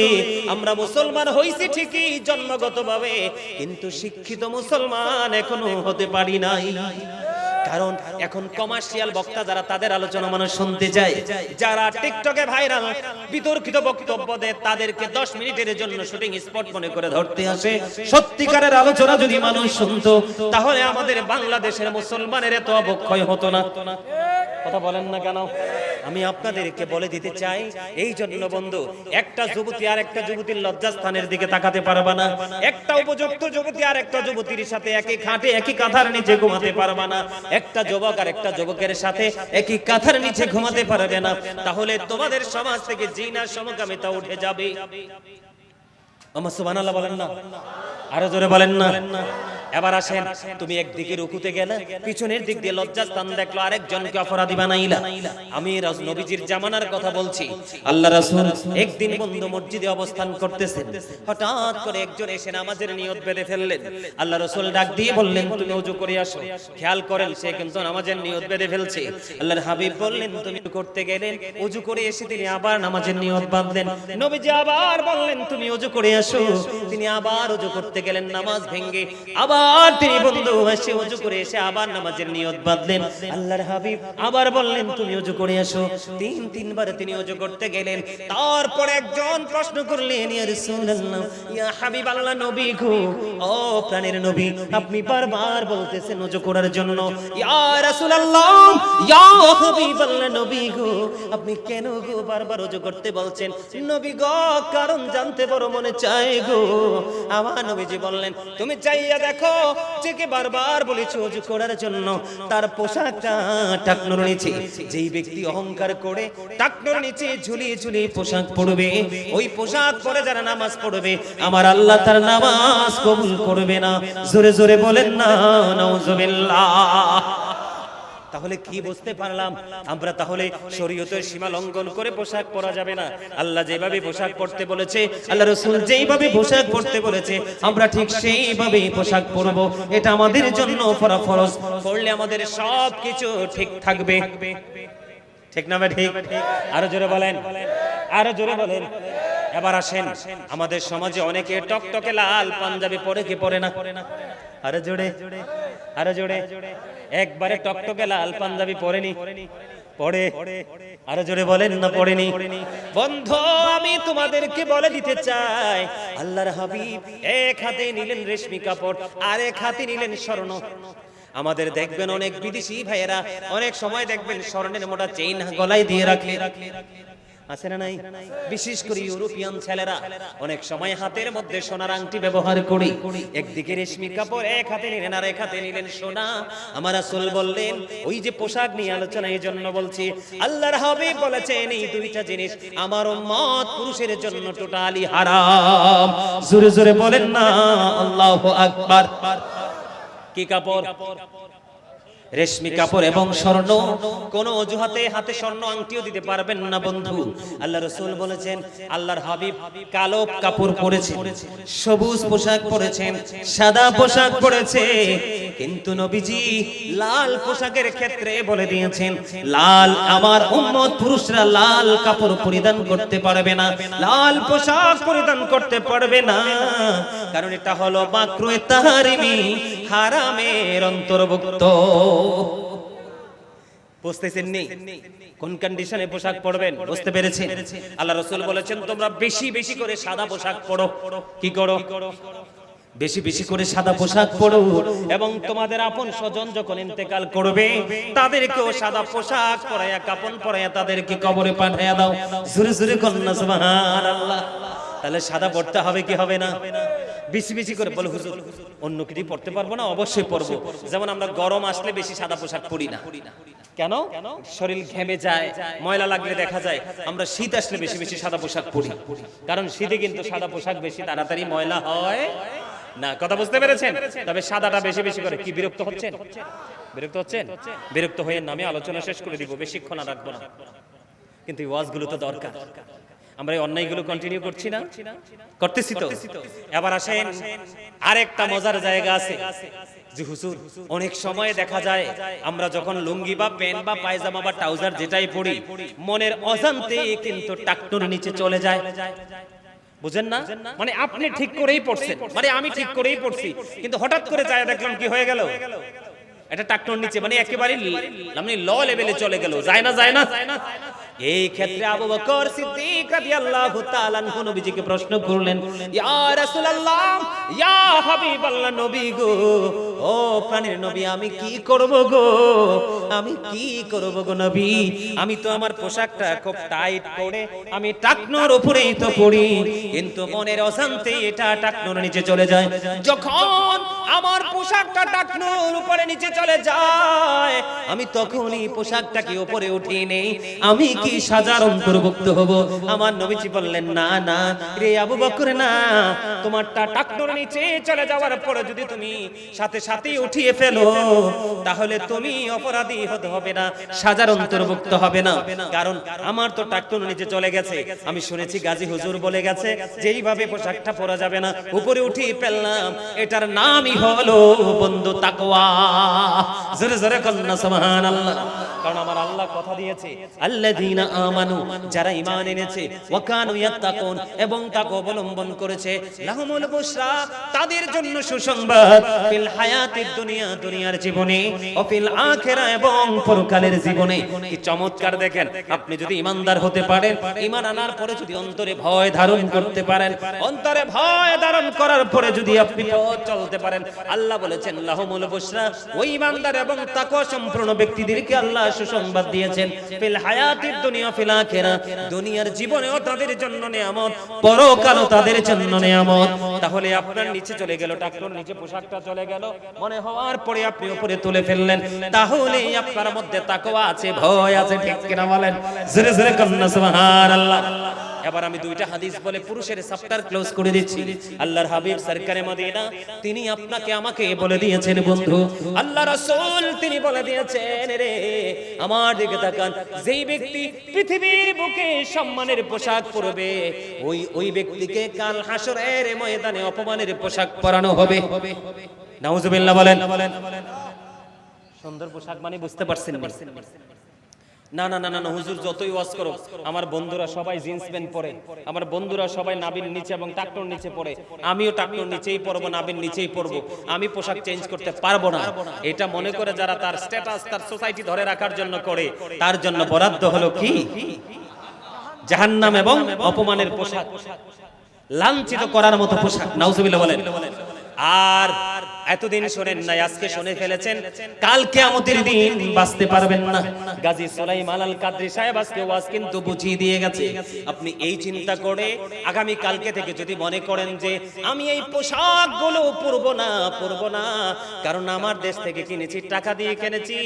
আমরা মুসলমান হইছি ঠিকই জন্মগতভাবে, কিন্তু শিক্ষিত মুসলমান এখনো হতে পারি নাই। কারণ এখন কমার্শিয়াল বক্তা যারা, তাদের আলোচনা মানুষ শুনতে যায়। যারা টিকটকে ভাইরাল বিতর্কিত বক্তব্য দেয়, তাদেরকে 10 মিনিটের জন্য শুটিং স্পট মনে করে ধরতে আসে। সত্যিকারের আলোচনা যদি মানুষ শুনতো, তাহলে আমাদের বাংলাদেশের মুসলমানের এত অবক্ষয় হতো না। কথা বলেন না কেন? আমি আপনাদেরকে বলে দিতে চাই, এই জন্য বন্ধু, একটা যুবতী আর একটা যুবতীর লজ্জাস্থানের দিকে তাকাতে পারবা না। একটা উপযুক্ত যুবতী আর একটা যুবতীর সাথে একই খাটে একই কাঁথার নিচে ঘুমাতে পারবা না। একটা যুবক আর একটা যুবকের সাথে একই কাঁথার নিচে ঘুমাতে পারবে না। তাহলে তোমাদের সমাজ থেকে জিনার সমকামিতা উঠে যাবে। আমার সুবহানাল্লাহ বলেন না, আরো জোরে বলেন না। এবার আসেন, তুমি একদিকে রুকুতে গেলে, পিছনের দিক দিয়ে লজ্জাস্থান দেখলো, আরেকজনকে অপরাধী বানাইলা। আমি নবীজির জামানার কথা বলছি। আল্লাহ রাসূল একদিন বন্ধু মসজিদে অবস্থান করতেছেন, হঠাৎ করে একজন এসে নামাজের নিয়ত বেঁধে ফেললেন। আল্লাহ রাসূল ডাক দিয়ে বললেন, তুমি ওযু করে আসো। খেয়াল করেন, সে কিন্তু নামাজের নিয়ত বেঁধে ফেলছে। আল্লাহর হাবিব বললেন, তুমি করতে গেলেন, ওযু করে এসে তিনি আবার নামাজের নিয়ত বাঁধলেন। নবীজি আবার বললেন, তুমি ওযু করে আসো। তিনি আবার ওযু করতে গেলেন, নামাজ ভেঙে আবার তিনি বন্ধু এসে ওযু করে এসে আবার নামাজের নিয়ত বাঁধলেন। আল্লাহর হাবিব আবার বললেন, তুমি ওযু করে আসো। তিনবার তিনি ওযু করতে গেলেন। তারপর একজন প্রশ্ন করলেন, ইয়া রাসূলুল্লাহ, ইয়া হাবিবাল্লাহ, নবী গো, ও প্রাণের নবী, আপনি বারবার বলতেছেন ওযু করার জন্য। ইয়া রাসূলুল্লাহ, ইয়া হাবিবাল্লাহ, নবী গো, আপনি কেন গো বারবার ওযু করতে বলছেন? নবী গো, কারণ জানতে বড় মনে চায় গো। আমার নবীজি বললেন, তুমি চাইয়া দেখো, যে বারবার বলেছে ওযু করার জন্য, তার পোশাকটা টাকনোর নিচে। যেই ব্যক্তি অহংকার করে টাকনোর নিচে ঝুলিয়ে ঝুলিয়ে পোশাক পরবে, ওই পোশাক পরে যারা নামাজ পড়বে, আমার আল্লাহ তার নামাজ কবুল করবে না। জোরে জোরে বলেন না, নাউজুবিল্লাহ। তাহলে কি বুঝতে পারলাম আমরা? তাহলে শরীয়তের সীমা লঙ্ঘন করে পোশাক পরা যাবে না। আল্লাহ যেভাবে পোশাক পরতে বলেছে, আল্লাহ রাসূল যেইভাবে পোশাক পরতে বলেছে, আমরা ঠিক সেইভাবে পোশাক পরব। এটা আমাদের জন্য ফরজ। পড়লে আমাদের সবকিছু ঠিক থাকবে। ঠিক না ভাই? ঠিক। আরো জোরে বলেন, আরো জোরে বলেন। এবার আসেন, আমাদের সমাজে অনেকে টকটকে লাল পাঞ্জাবি পরে কি পরে না? আরো জোরে, আরো জোরে। একবারে টকটকে লাল পাঞ্জাবি পরেনি? পড়ে। আরো জোরে বলেন না, পড়েনি? বন্ধু, আমি তোমাদেরকে বলে দিতে চাই, আল্লাহর হাবিব এক হাতে নিলেন রেশমি কাপড়, আর এক হাতে নিলেন স্বর্ণ। আমাদের দেখবেন অনেক বিদেশি ভাইয়েরা অনেক সময় দেখবেন স্বর্ণের মোটা চেইন গলায় দিয়ে রাখে, আছে না নাই? বিশেষ করে ইউরোপিয়ান ছেলেরা অনেক সময় হাতের মধ্যে সোনার আংটি ব্যবহার করে। একদিকে রেশমি কাপড় এক হাতে নিলেন, আর এক হাতে নিলেন সোনা। আমার রাসূল বললেন, ওই যে পোশাক নিয়ে আলোচনা, এই জন্য বলছি, আল্লাহর হাবিব বলেছেন এই দুইটা জিনিস আমার উম্মত পুরুষের জন্য টোটালি হারাম। জোরে জোরে বলেন না, আল্লাহু আকবার। কি কাপড়? রেশমি কাপড় এবং স্বর্ণ। কোন অজুহাতে হাতে স্বর্ণ আংটিও দিতে পারবেন না বন্ধু। আল্লাহ রাসূল বলেছেন, আল্লাহর হাবিব কালো কাপড় পরেছেন, সবুজ পোশাক পরেছেন, সাদা পোশাক পরেছে, কিন্তু নবীজি লাল পোশাকের ক্ষেত্রে বলে দিয়েছেন, লাল আমার উম্মত পুরুষরা লাল কাপড় পরিধান করতে পারবে না, লাল পোশাক পরিধান করতে পারবে না, কারণ এটা হলো মাকরুহে তাহরিমি, হারামের অন্তর্ভুক্ত। বুঝতেছেন নি কোন কন্ডিশনে পোশাক পরবেন? বুঝতে পেরেছেন? আল্লাহ রাসূল বলেছেন, তোমরা বেশি বেশি করে সাদা পোশাক পরো। কি করো? বেশি বেশি করে সাদা পোশাক পরো, এবং তোমাদের আপন স্বজন যখন ইন্তেকাল করবে, তাদেরকেও সাদা পোশাক পরাইয়া, কাফন পরাইয়া তাদেরকে কবরে পাঠাইয়া দাও। জোরে জোরে কন্যা সুবহানাল্লাহ। তাহলে সাদা পড়তে হবে কি হবে না? বেশি বেশি করে বলে হুজুর অন্য কিছু পড়তে পারবো না, অবশ্যই পড়বো। যেমন আমরা গরম আসলে বেশি সাদা পোশাক পরি না, কেন? শরীর ঘেমে যায়, ময়লা লাগলে দেখা যায়। আমরা শীত আসলে বেশি বেশি সাদা পোশাক পরি, কারণ শীতে কিন্তু সাদা পোশাক বেশি তাড়াতাড়ি ময়লা হয় না। কথা বুঝতে পেরেছেন? তবে সাদাটা বেশি বেশি করে কি বিরক্ত হচ্ছেন? বিরক্ত হচ্ছেন? বিরক্ত হয়ে নামে আলোচনা শেষ করে দিব, বেশিক্ষণ আর রাখবো না। কিন্তু এই ওয়াজগুলো তো দরকার। আমরা এই অন্যায়গুলো কন্টিনিউ করছি না? করতেছি তো। এবার আসেন, আরেকটা মজার জায়গা আছে যে হুজুর অনেক সময় দেখা যায় আমরা যখন লুঙ্গি বা প্যান্ট বা পায়জামা বা ট্রাউজার যেটাই পরি, মনের অজান্তে কিন্তু টাকনুর নিচে চলে যায়। বুঝেন না? মানে আপনি ঠিক করেই পড়ছেন, মানে আমি ঠিক করেই পড়ছি, কিন্তু হঠাৎ করে যায় দেখলাম কি হয়ে গেল, এটা টাকনুর নিচে, মানে একেবারে মানে ল লেভেলে চলে গেল। যায় না, যায় না। এই ক্ষেত্রে আবু বকর সিদ্দিক রাদিয়াল্লাহু তাআলা আনহু নবীজিকে প্রশ্ন করলেন, ইয়া রাসূলুল্লাহ, ইয়া হাবিবাল্লাহ, নবী গো, ও প্রাণের নবী, আমি কি করব গো, আমি কি করব গো নবী? আমি তো আমার পোশাকটা খুব টাইট করে আমি টাকনুর উপরেই তো পড়ি, কিন্তু মনের অজান্তে এটা টাকনুর নিচে চলে যায়। যখন আমার পোশাকটা টাকনুর উপরে নিচে চলে যায়, আমি তখনই পোশাকটাকে উপরে উঠিয়ে নেই, আমি কি সাজার অন্তর্ভুক্ত হব? আমার নবীজি বললেন, না না রে আবু বকর, না, তোমারটা টাকনুর নিচে চলে যাওয়ার পরে যদি তুমি সাথে সাথে উঠিয়ে ফেলো, তাহলে তুমি অপরাধী হতে হবে না, সাজার অন্তর্ভুক্ত হবে না, কারণ আমার তো টাকনুর নিচে চলে গেছে। আমি শুনেছি গাজী হুজুর বলে গেছে যেইভাবে পোশাকটা পরা যাবে না, উপরে উঠিয়ে ফেললাম, এটার নামই হলো বন্ধু তাকওয়া। জোরে জোরে কন্না সুবহানাল্লাহ। কারণ আমার আল্লাহ কথা দিয়েছে, আল্লাযীনা আমানু, যারা ঈমান এনেছে, ওয়া কানু ইয়াত্তাকুন, এবং তাকওয়া অবলম্বন করেছে, লাহুমুল বুশরা, তাদের জন্য সুসংবাদ, ফিল হায়াতিদ দুনিয়া, দুনিয়ার জীবনে, ও ফিল আখিরা, এবং পরকালের জীবনে। কি চমৎকার দেখেন, আপনি যদি ঈমানদার হতে পারেন, ঈমান আনার পরে যদি অন্তরে ভয় ধারণ করতে পারেন, অন্তরে ভয় ধারণ করার পরে যদি আপনি পথ চলতে পারেন, আল্লাহ বলেছেন লাহুমুল বুশরা, ওই ঈমানদার এবং তাকওয়া সম্পূর্ণ ব্যক্তিদেরকে আল্লাহ সুসংবাদ দিয়েছেন, ফিল হায়াতিদ দুনিয়া ফিল আখিরা, দুনিয়ার জীবনেও তাদের জন্য নিয়ামত, পরকালও তাদের জন্য নিয়ামত। তাহলে আপনার নিচে চলে গেল, টাকনুর নিচে পোশাকটা চলে গেল, মনে হওয়ার পরে আপনি উপরে তুলে ফেললেন, তাহলে আপনার মধ্যে তাকওয়া আছে, ভয় আছে, ঠিক কিনা বলেন? জোরে জোরে কন্না সুবহানাল্লাহ। এবার আমি দুইটা হাদিস বলে পুরুষের চ্যাপ্টার ক্লোজ করে দিচ্ছি। আল্লাহর হাবিব সরকারে মদিনা তিনি আপনাকে আমাকে বলে দিয়েছেন বন্ধু, আল্লাহ রাসূল তিনি বলে দিয়েছেন, রে আমার দিকে তাকান, যেই ব্যক্তি পৃথিবীর বুকে সম্মানের পোশাক পরবে, ওই ব্যক্তিকে কাল হাসরের ময়দানে অপমানের পোশাক পরানো হবে। নাউজুবিল্লাহ বলেন। সুন্দর পোশাক মানে বুঝতে পারছেন? না না না না হুজুর, যতই ওয়াজ করো, আমার বন্ধুরা সবাই জিন্স প্যান্ট পরে, আমার বন্ধুরা সবাই নাভির নিচে এবং টাকনুর নিচে পরে, আমিও টাকনুর নিচেই পরবো, নাভির নিচেই পরবো, আমি পোশাক চেঞ্জ করতে পারবো না, এটা মনে করে যারা তার স্ট্যাটাস, তার সোসাইটি ধরে রাখার জন্য করে, তার জন্য বরাদ্দ হলো কি? জাহান্নাম এবং অপমানের পোশাক, লাঞ্ছিত করার মতো পোশাক। নাউজুবিল্লাহ বলেন। আর এতদিন শোনেন নাই, আজকে শুনে ফেলেছেন, কাল কিয়ামতের দিন বাঁচতে পারবেন না। গাজী সুলাইমান আল কাদরী সাহেব আজকে ওয়াজ কিন্তু বুঝিয়ে দিয়ে গেছে। আপনি এই চিন্তা করে আগামী কালকে থেকে যদি মনে করেন যে আমি এই পোশাকগুলো পরবো না, কারণ আমার দেশ থেকে কিনেছি, টাকা দিয়ে কিনেছি,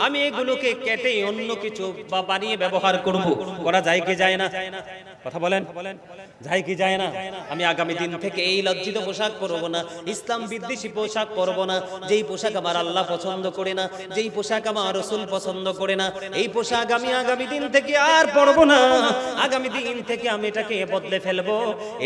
আমি এগুলোকে কেটে অন্য কিছু বা বানিয়ে ব্যবহার করব, করা যায় কি যায় না? কথা বলেন, যায় কি যায় না? আমি আগামী দিন থেকে এই লজ্জিত পোশাক পরবো না, ইসলাম বিদ্বেষী পোশাক পরবো না, যেই পোশাক আমার আল্লাহ পছন্দ করে না, যেই পোশাক আমার রাসূল পছন্দ করে না, এই পোশাক আমি আগামী দিন থেকে আর পরবো না, আগামী দিন থেকে আমি এটাকে বদলে ফেলবো।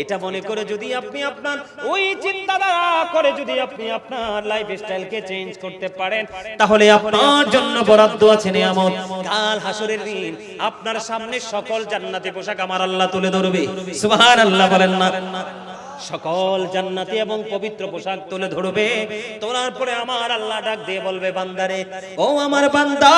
এটা মনে করে যদি আপনি আপনার ওই চিন্তাধারা করে যদি আপনি আপনার লাইফস্টাইলকে চেঞ্জ করতে পারেন, তাহলে আপনার জন্য বরাদ্দ আছে নিয়ামত। কাল হাসরের দিন আপনার সামনে সকল জান্নাতি পোশাক আমার আল্লাহ তুলে ধরবে। সুবহানাল্লাহ বলেন না? সকল জান্নাতি এবং পবিত্র পোশাক তুলে ধরবে। তোলার পরে আমার আল্লাহ ডাক দিয়ে বলবে, বান্দারে, ও আমার বান্দা,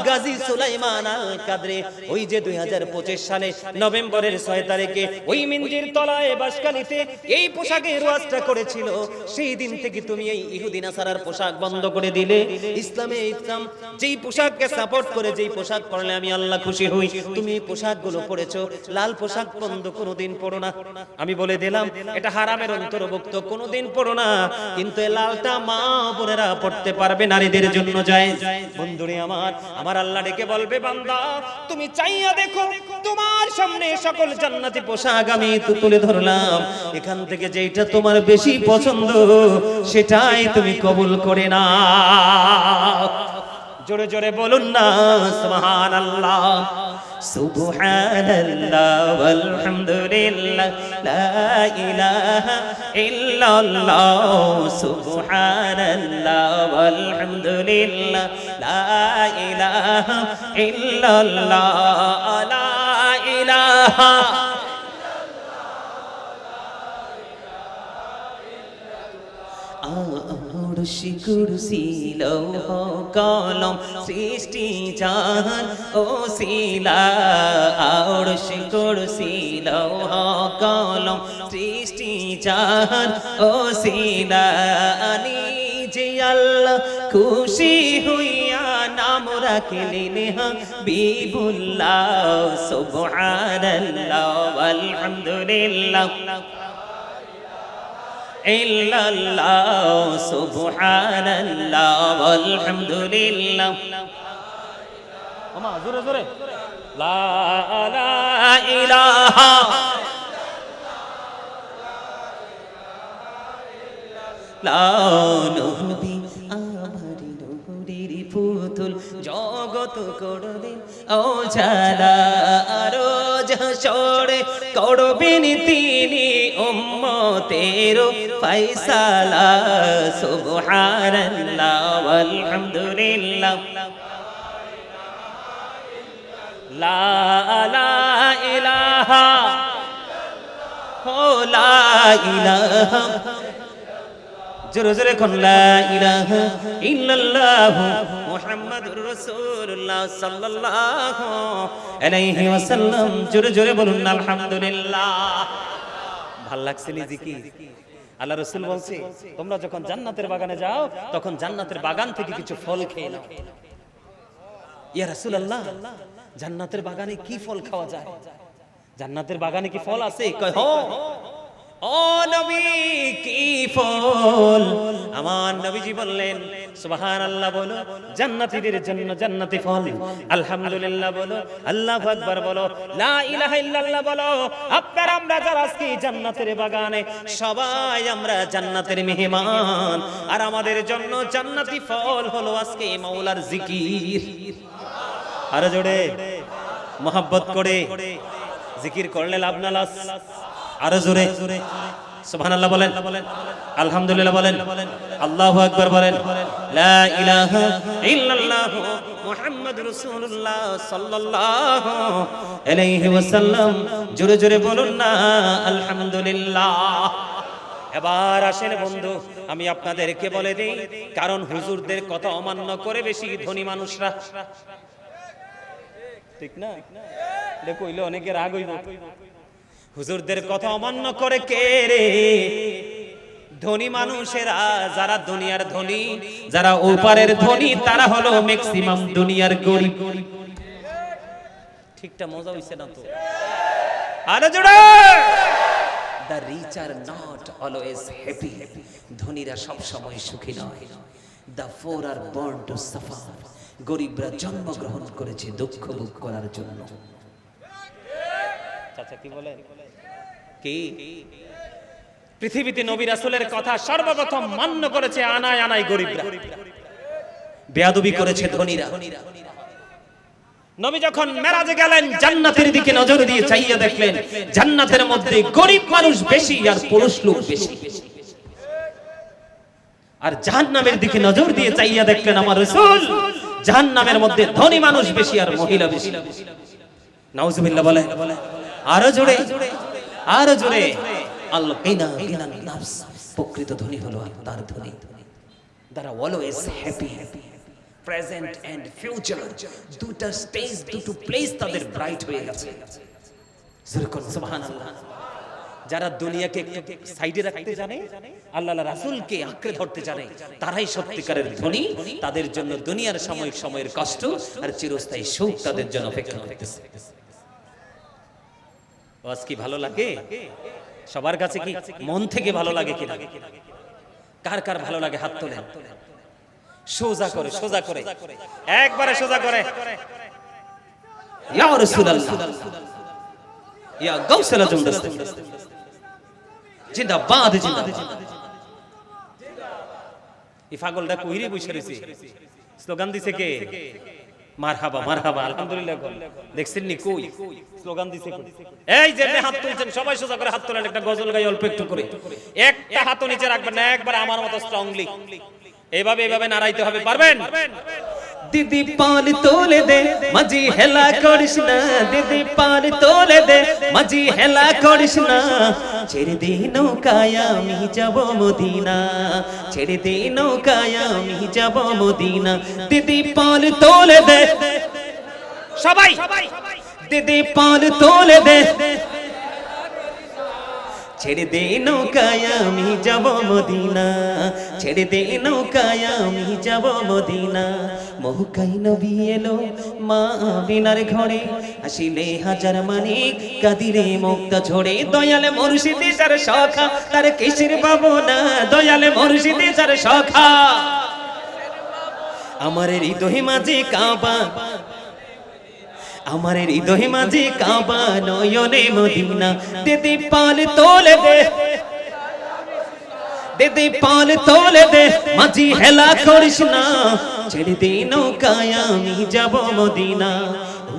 গাজী সুলাইমান আল কাদরী ওই যে 2025 সালে নভেম্বরের 6 তারিখে ওই মিঞ্জির তলায় বাসকালিতে এই পোশাকের ওয়াজটা করেছিল, সেই দিন থেকে তুমি এই ইহুদি নাসারার পোশাক বন্ধ করে দিলে। ইসলাম যেই পোশাককে সাপোর্ট করে, যেই পোশাক পরলে আমি আল্লাহ খুশি হই, তুমি এই পোশাকগুলো পরেছো, লাল পোশাক বন্ধ কোনোদিন পরো না। আমি বলে দিলাম এটা হারামের অন্তর্ভুক্ত, কোনোদিন পড়ো না, কিন্তু এই লালটা মা বোনেরা পড়তে পারবে, নারীদের জন্য জায়েজ। বন্ধুরে আমার আল্লাহ ডেকে বলবে, বান্দা তুমি চাইয়া দেখো, তোমার সামনে সকল জান্নাতি পোশাক আমি তুলে ধরলাম, এখান থেকে যেটা তোমার বেশি পছন্দ সেটাই তুমি কবুল করে নাও। জোরে জোরে বলুন না সুবহানাল্লাহ। সুবহানাল্লাহ ওয়ালহামদুলিল্লাহ লা ইলাহা ইল্লাল্লাহ, সুবহানাল্লাহ ওয়ালহামদুলিল্লাহ লা ইলাহা ইল্লাল্লাহ, লা ইলাহা আরশি কুরসি লৌহ কলম সৃষ্টি জাহান ওসিলা, আরশি কুরসি লৌহ কলম সৃষ্টি জাহান ওসিলা, নিজে আল্লাহ খুশি হইয়া নাম রাখলেন হাবিবুল্লাহ। সুবহানাল্লাহ ওয়ালহামদুলিল্লাহ ইল্লাল্লাহ, সুবহানাল্লাহ ওয়ালহামদুলিল্লাহ, ওমা জোরে জোরে, লা ইলাহা লা নবী আমার নূরের পুতুল জগত করবেন ও জালা, রোজ হাসরে করবেন তিনি উম্মতের ফয়সালা। সুবহানাল্লাহ ওয়ালহামদুলিল্লাহ লা ইলাহা লা ইলাহা, জোরে জোরে কোন লা ইলাহা ইল্লাল্লাহ মুহাম্মাদুর রাসূলুল্লাহ সাল্লাল্লাহু আলাইহি ওয়াসাল্লাম। জোরে জোরে বলুন আলহামদুলিল্লাহ। ভাল লাগছে নি জিকির? আল্লাহ রাসূল বলছে, তোমরা যখন জান্নাতের বাগানে যাও তখন জান্নাতের বাগান থেকে কিছু ফল খেয়ে নাও। ইয়া রাসূলুল্লাহ, জান্নাতের বাগানে কি ফল খাওয়া যায়? জান্নাতের বাগানে কি ফল আছে? কয় হ। ও নবী, কি ফল? আমার নবীজি বললেন, সুবহানাল্লাহ বলো, জান্নাতীদের জন্য জান্নাতি ফল, আলহামদুলিল্লাহ বলো, আল্লাহু আকবার বলো, লা ইলাহা ইল্লাল্লাহ বলো। আপনারা আমরা যারা আজকে জান্নাতের বাগানে, সবাই আমরা জান্নাতের মেহমান, আর আমাদের জন্য জান্নাতি ফল হলো আজকে মাওলার জিকির। আর জোরে মোহাব্বত করে জিকির করলে লাভ না লস? আরো জোরে সুবহানাল্লাহ বলেন, আলহামদুলিল্লাহ বলেন, আল্লাহু আকবার বলেন, লা ইলাহা ইল্লাল্লাহ মুহাম্মাদুর রাসূলুল্লাহ সাল্লাল্লাহু আলাইহি ওয়াসাল্লাম। জোরে জোরে বলুন না আলহামদুলিল্লাহ। এবার আসেন বন্ধু, আমি আপনাদেরকে বলে দেই, কারণ হুজুরদের কথা অমান্য করে বেশি ধনী মানুষরা, ঠিক না? এটা কইলে অনেকে রাগ হইব। হুজুরদের কথা অমান্য করে কে রে? ধনী মানুষেরা, যারা দুনিয়ার ধনী, যারা ওপারের ধনী, তারা হলো ম্যাক্সিমাম দুনিয়ার গরিব। ঠিকটা মজা হইছে না তো? আরে জোরে, the rich are not always happy, ধনীরা সব সময় সুখী নয়। the poor are born to suffer, গরিবরা জন্মগ্রহণ করেছে দুঃখ ভোগ করার জন্য। চাচা কি বলেন? কি পৃথিবীতে নবী রাসূলের কথা সর্বপ্রথম মান্য করেছে আনায় আনায় গরিবরা, বেয়াদবি করেছে ধনীরা। নবী যখন মেরাজে গেলেন, জান্নাতের দিকে নজর দিয়ে চাইয়া দেখলেন জান্নাতের মধ্যে গরিব মানুষ বেশি আর পুরুষ লোক বেশি, আর জাহান্নামের দিকে নজর দিয়ে চাইয়া দেখলেন আমার রাসূল জাহান্নামের মধ্যে ধনী মানুষ বেশি আর মহিলা বেশি। নাউজুবিল্লাহ বলে, আরো জোরে, আরো জোরে। আল্লাহ কিনা কিনা নাফস, প্রকৃত ধনী হলো আত্মার ধনী, যারা always happy, present and future দুটো স্টেজ, দুটো প্লেস তাদের ব্রাইট হয়ে গেছে। সুবহানাল্লাহ। যারা দুনিয়াকে সাইডে রাখতে জানে, আল্লাহর রাসূলকে আঁকড়ে ধরতে জানে, তারাই সত্যিকারের ধনী। তাদের জন্য দুনিয়ার সাময়িক সময়ের কষ্ট আর চিরস্থায়ী সুখ তাদের জন্য অপেক্ষা করতেছে। আওয়াজ কি ভালো লাগে? সবার কাছে কি মন থেকে ভালো লাগে কিনা? কার কার ভালো লাগে হাত তোলেন। সোজা করে, সোজা করে, একবারে সোজা করে। ইয়া রাসূলুল্লাহ, ইয়া গাউসুল আজম দস্ত, জিন্দাবাদ জিন্দাবাদ। এই পাগলটা কইরে বসে রইছে, স্লোগান দিছে কে? মারহাবা মারহাবা, আলহামদুলিল্লাহ। দেখছেন নি কই স্লোগান দিছে? এই যে হাত তুলছেন সবাই সোজা করে হাত তোলেন। একটা গজল গাই অল্প একটু করে, একটা হাত নিচে রাখবেন না, একবার আমার মতো স্ট্রংলি এইভাবে এইভাবে নাড়াইতে হবে। পারবেন? দিদি পাল তোলে দে মাঝি হেলা করিস না, দিদি পাল তোলে দে মাঝি হেলা করিস না, ছেড়ে দে নৌকায় আমি যাব মদিনা, ছেড়ে দে নৌকায় আমি যাব মদিনা। দিদি পাল তোলে দে, সবাই দিদি পাল তোলে দে, ছেড়ে দে নৌকায় আমি যাব মদিনা, ছেড়ে দে নৌকায় আমি যাব মদিনা। মহকাই নবী এলো মা আমিনার ঘরে, আসিলে হাজার মানিক কাদিরে মুক্তা ঝরে। দয়ালে মুর্শিদি যার সখা তার কিসের পাবো না, দয়ালে মুর্শিদি যার সখা। আমার হৃদয় মাঝে কাবা, আমার হৃদয় মাঝে কাবা, নয়নে মদিনা। দিদি পাল তোলে দে, দিদি পাল তোলে দে মাঝি হেলা করিস না, ছেড়ে দে নৌকায় আমি যাব মদিনা।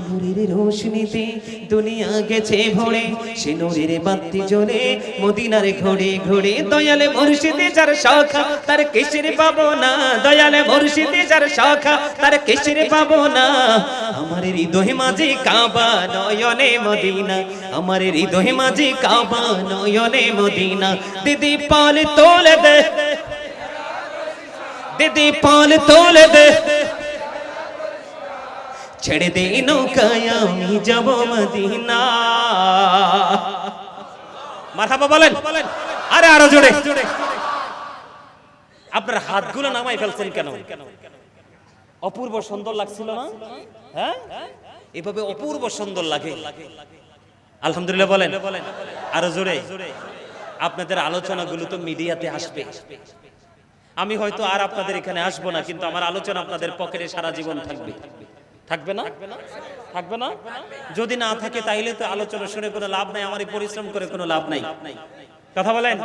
নূরের রোশনীতে দুনিয়া গেছে ভরে, সে নূরের বাতি জ্বলে মদিনার ঘরে ঘরে। দয়ালে মুর্শিদি যার সখা তার কিসের পাবো না, দয়ালে মুর্শিদি যার সখা তার কিসের পাবো না। আমার হৃদয় মাঝে কাবা, নয়নে মদিনা, আমার হৃদয় মাঝে কাবা, নয়নে মদিনা। দিদি পাল তোলে দে, দিদি পাল তোলে দে, ছেড়ে দে নৌকায় আমি যাব মদিনা। মারহাবা বলেন, আরে আরো জোরে। আপনার হাতগুলো নামাই ফেলছেন কেন? অপূর্ব সুন্দর লাগছিল না? হ্যাঁ, এভাবে অপূর্ব সুন্দর লাগে। আলহামদুলিল্লাহ বলেন, আরো জোরে। আপনাদের আলোচনাগুলো তো মিডিয়াতে আসবে, আমি হয়তো আর আপনাদের এখানে আসবো না, কিন্তু আমার আলোচনা আপনাদের পকেটে সারা জীবন থাকবে। থাকবে না? থাকবে না? যদি না থাকে তাইলে তো আলোচনা শুনে কোনো লাভ নাই, আমার পরিশ্রম করে কোনো লাভ নাই। কথা বলেন।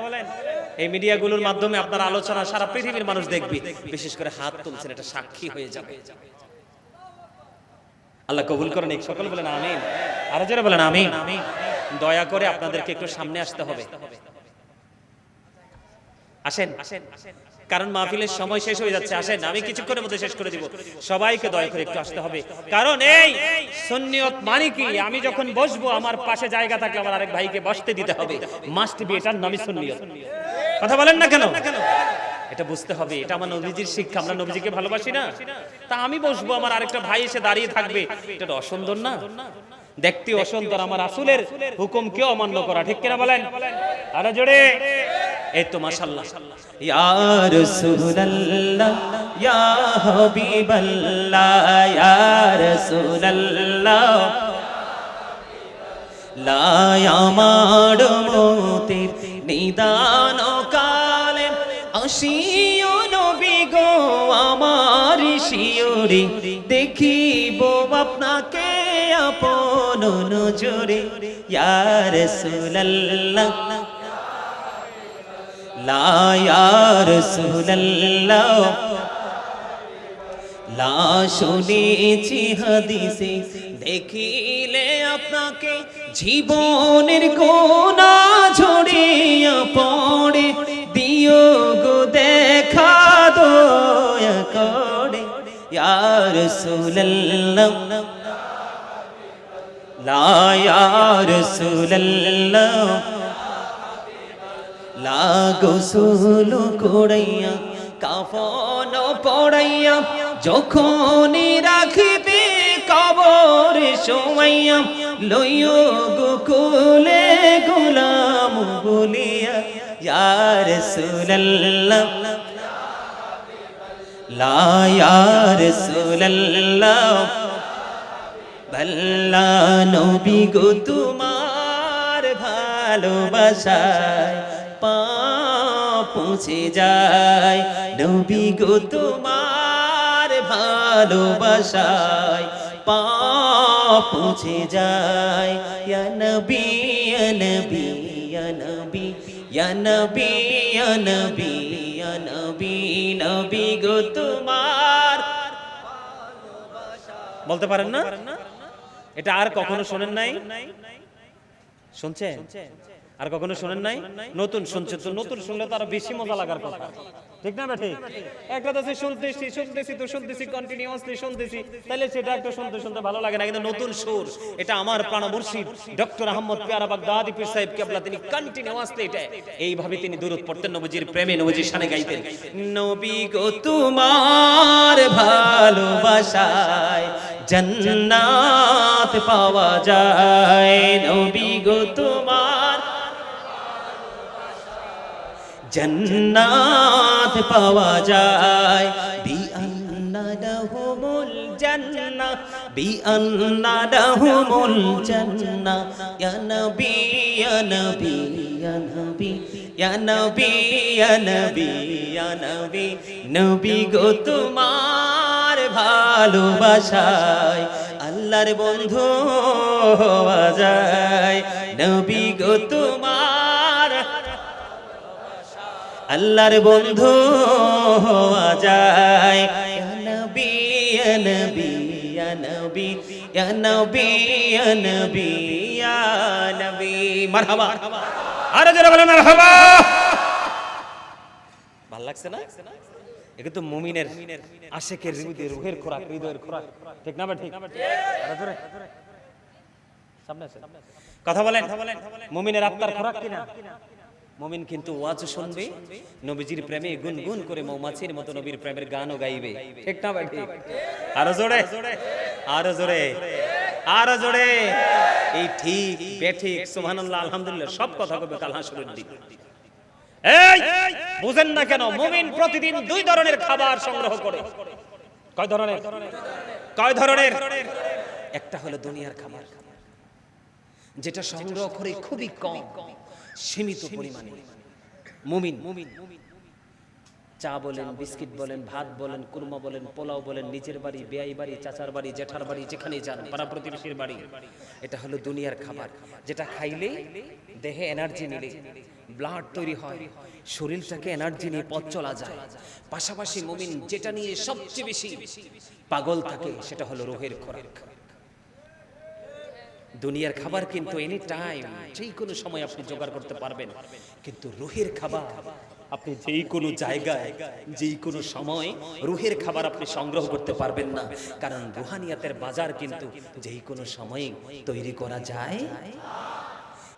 এই মিডিয়াগুলোর মাধ্যমে আপনার আলোচনা সারা পৃথিবীর মানুষ দেখবে, বিশেষ করে হাত তুলছেন, এটা সাক্ষী হয়ে যাবে। আল্লাহ কবুল করেন। সকল বলেন আমিন, আরো যারা বলেন আমিন। দয়া করে আপনাদেরকে একটু সামনে আসতে হবে। আসেন, কারণ মাহফিলের সময় শেষ হয়ে যাচ্ছে। আসেন, আমি কিছুক্ষণের মধ্যে শেষ করে দিব। সবাইকে দয়া করে একটু আসতে হবে, কারণ এই সুন্নিয়ত মানে কি? আমি যখন বসবো আমার পাশে জায়গা থাকলে আমার আরেক ভাইকে বসতে দিতে হবে, মাস্ট বি। এটার নামই সুন্নিয়ত। কথা বলেন না কেন? এটা বুঝতে হবে, এটা আমার নবীজির শিক্ষা। আমরা নবীজিকে ভালোবাসি না? তা আমি বসবো, আমার আরেকটা ভাই এসে দাঁড়িয়ে থাকবে, এটা অসুন্দর না? দেখতে অসুন্দর। আমার রাসূলের হুকুম কেউ অমান্য করা, ঠিক কিনা বলেন? আরো জোরে। এই তো মাশাআল্লাহ। ইয়া রাসূলুল্লাহ, ইয়া হাবিবাল্লাহ, ইয়া রাসূলুল্লাহ, লা আমার মতের নিদান কালে আসিও নবী গো আমার শিয়রে, দেখিব আপনাকে আপন নজরে। ইয়া রাসূলুল্লাহ, লা ইয়া রাসূলুল্লাহ, লা শুনেছি হাদিসে দেখিলে আপনাকে জীবনের কোনা ঝরিয়া পড়ে, দিও গো দেখা দয়া করে। ইয়া রাসূলুল্লাহ, লা ইয়া রাসূলুল্লাহ, লা গোসল করাইয়া কাফন পড়াইয়া যখনই রাখিবে কবর শোয়াইয়া, লইও গো কোলে গোলাম বলিয়া। ইয়া রাসূলুল্লাহ, লা ইয়া রাসূলুল্লাহ, বল্লা নবী গো তোমার ভাই ভালোবাসায় পা পৌঁছে যায় নবী গো তোমার ভালোবাসায় পা পৌঁছে যায় ইয়া নবী ইয়া নবী ইয়া নবী ইয়া নবী ইয়া নবী ইয়া নবী নবী গো তোমার বলতে পারেন না এটা আর কখনো শোনেন নাই শুনছেন আর কখনো শোনেন নাই নতুন শুনছেন তো নতুন শুনলে তো আরো বেশি মজা লাগার কথা ঠিক না ঠিক একটা তো শুনতেছি কন্টিনিউয়াসলি শুনতেছি তাহলে সেটা একটা শুনতে শুনতে ভালো লাগে না কিন্তু নতুন সুর এটা আমার প্রাণ মুর্শিদ ডক্টর আহমদ পেয়ারা বাগদাদি পীর সাহেব কেবলা তিনি কন্টিনিউয়াসলি এটা এইভাবে তিনি দুরূদ পড়তেন নবীজির প্রেমে নবীজির শানে গাইতেন নবী গো তোমার ভালোবাসায় জান্নাত পাওয়া যায় নবী গো তোমার জান্নাত পাওয়া যায় বিআন্না লাহুমুল জান্নাহ বিআন্না লাহুমুল জান্নাহ ইয়া নবী ইয়া নবী ইয়া নবী ইয়া নবী ইয়া নবী ইয়া নবী নবী গো তোমার ভালোবাসায় আল্লাহর বন্ধু হওয়া যায় নবী গো তোমার আল্লাহর বন্ধু হওয়া যায় ইয়া নবী ইয়া নবী ইয়া নবী ইয়া নবী ইয়া নবী ইয়া নবী মারহাবা আরে যারা বলেন মারহাবা ভালো লাগছে না এটা তো মুমিনের আশিকের হৃদয়ের রূহের খোরাক হৃদয়ের খোরাক ঠিক না ঠিক সামনে আছে কথা বলেন মুমিনের আত্মার খোরাক কিনা মুমিন কিন্তু ওয়াজ শুনবে নবীজির প্রেমে গুনগুন করে মৌমাছির মতো নবীর প্রেমের গানও গাইবে ঠিক না ভাই ঠিক আরো জোরে আরো জোরে আরো জোরে এই ঠিক বেঠিক সুবহানাল্লাহ আলহামদুলিল্লাহ সব কথা কবে কাল হাসরের দিন এই বুঝেন না কেন মুমিন প্রতিদিন দুই ধরনের খাবার সংগ্রহ করে কয় ধরনের একটা হলো দুনিয়ার খাবার যেটা সংগ্রহ করে খুবই কম সীমিত পরিমাণে মুমিন চা বলেন বিস্কিট বলেন ভাত বলেন কুরমা বলেন পোলাও বলেন নিজের বাড়ি বেয়াই বাড়ি চাচার বাড়ি জেঠার বাড়ি যেখানে যান পাড়া প্রতিবেশীর বাড়ি এটা হলো দুনিয়ার খাবার যেটা খাইলে দেহে এনার্জি মিলে ব্লাড তৈরি হয় শরীরটাকে এনার্জি নিয়ে পথ চলা যায় পাশাপাশি মুমিন যেটা নিয়ে সবচেয়ে বেশি পাগল থাকে সেটা হলো রূহের খোরাক দুনিয়ার খাবার কিন্তু এনি টাইম যেই কোনো সময় আপনি জোগাড় করতে পারবেন কিন্তু রূহের খাবার আপনি যেই কোনো জায়গায় যেই কোনো সময় রূহের খাবার আপনি সংগ্রহ করতে পারবেন না কারণ রুহানিয়াতের বাজার কিন্তু যেই কোনো সময়ে তৈরি করা যায়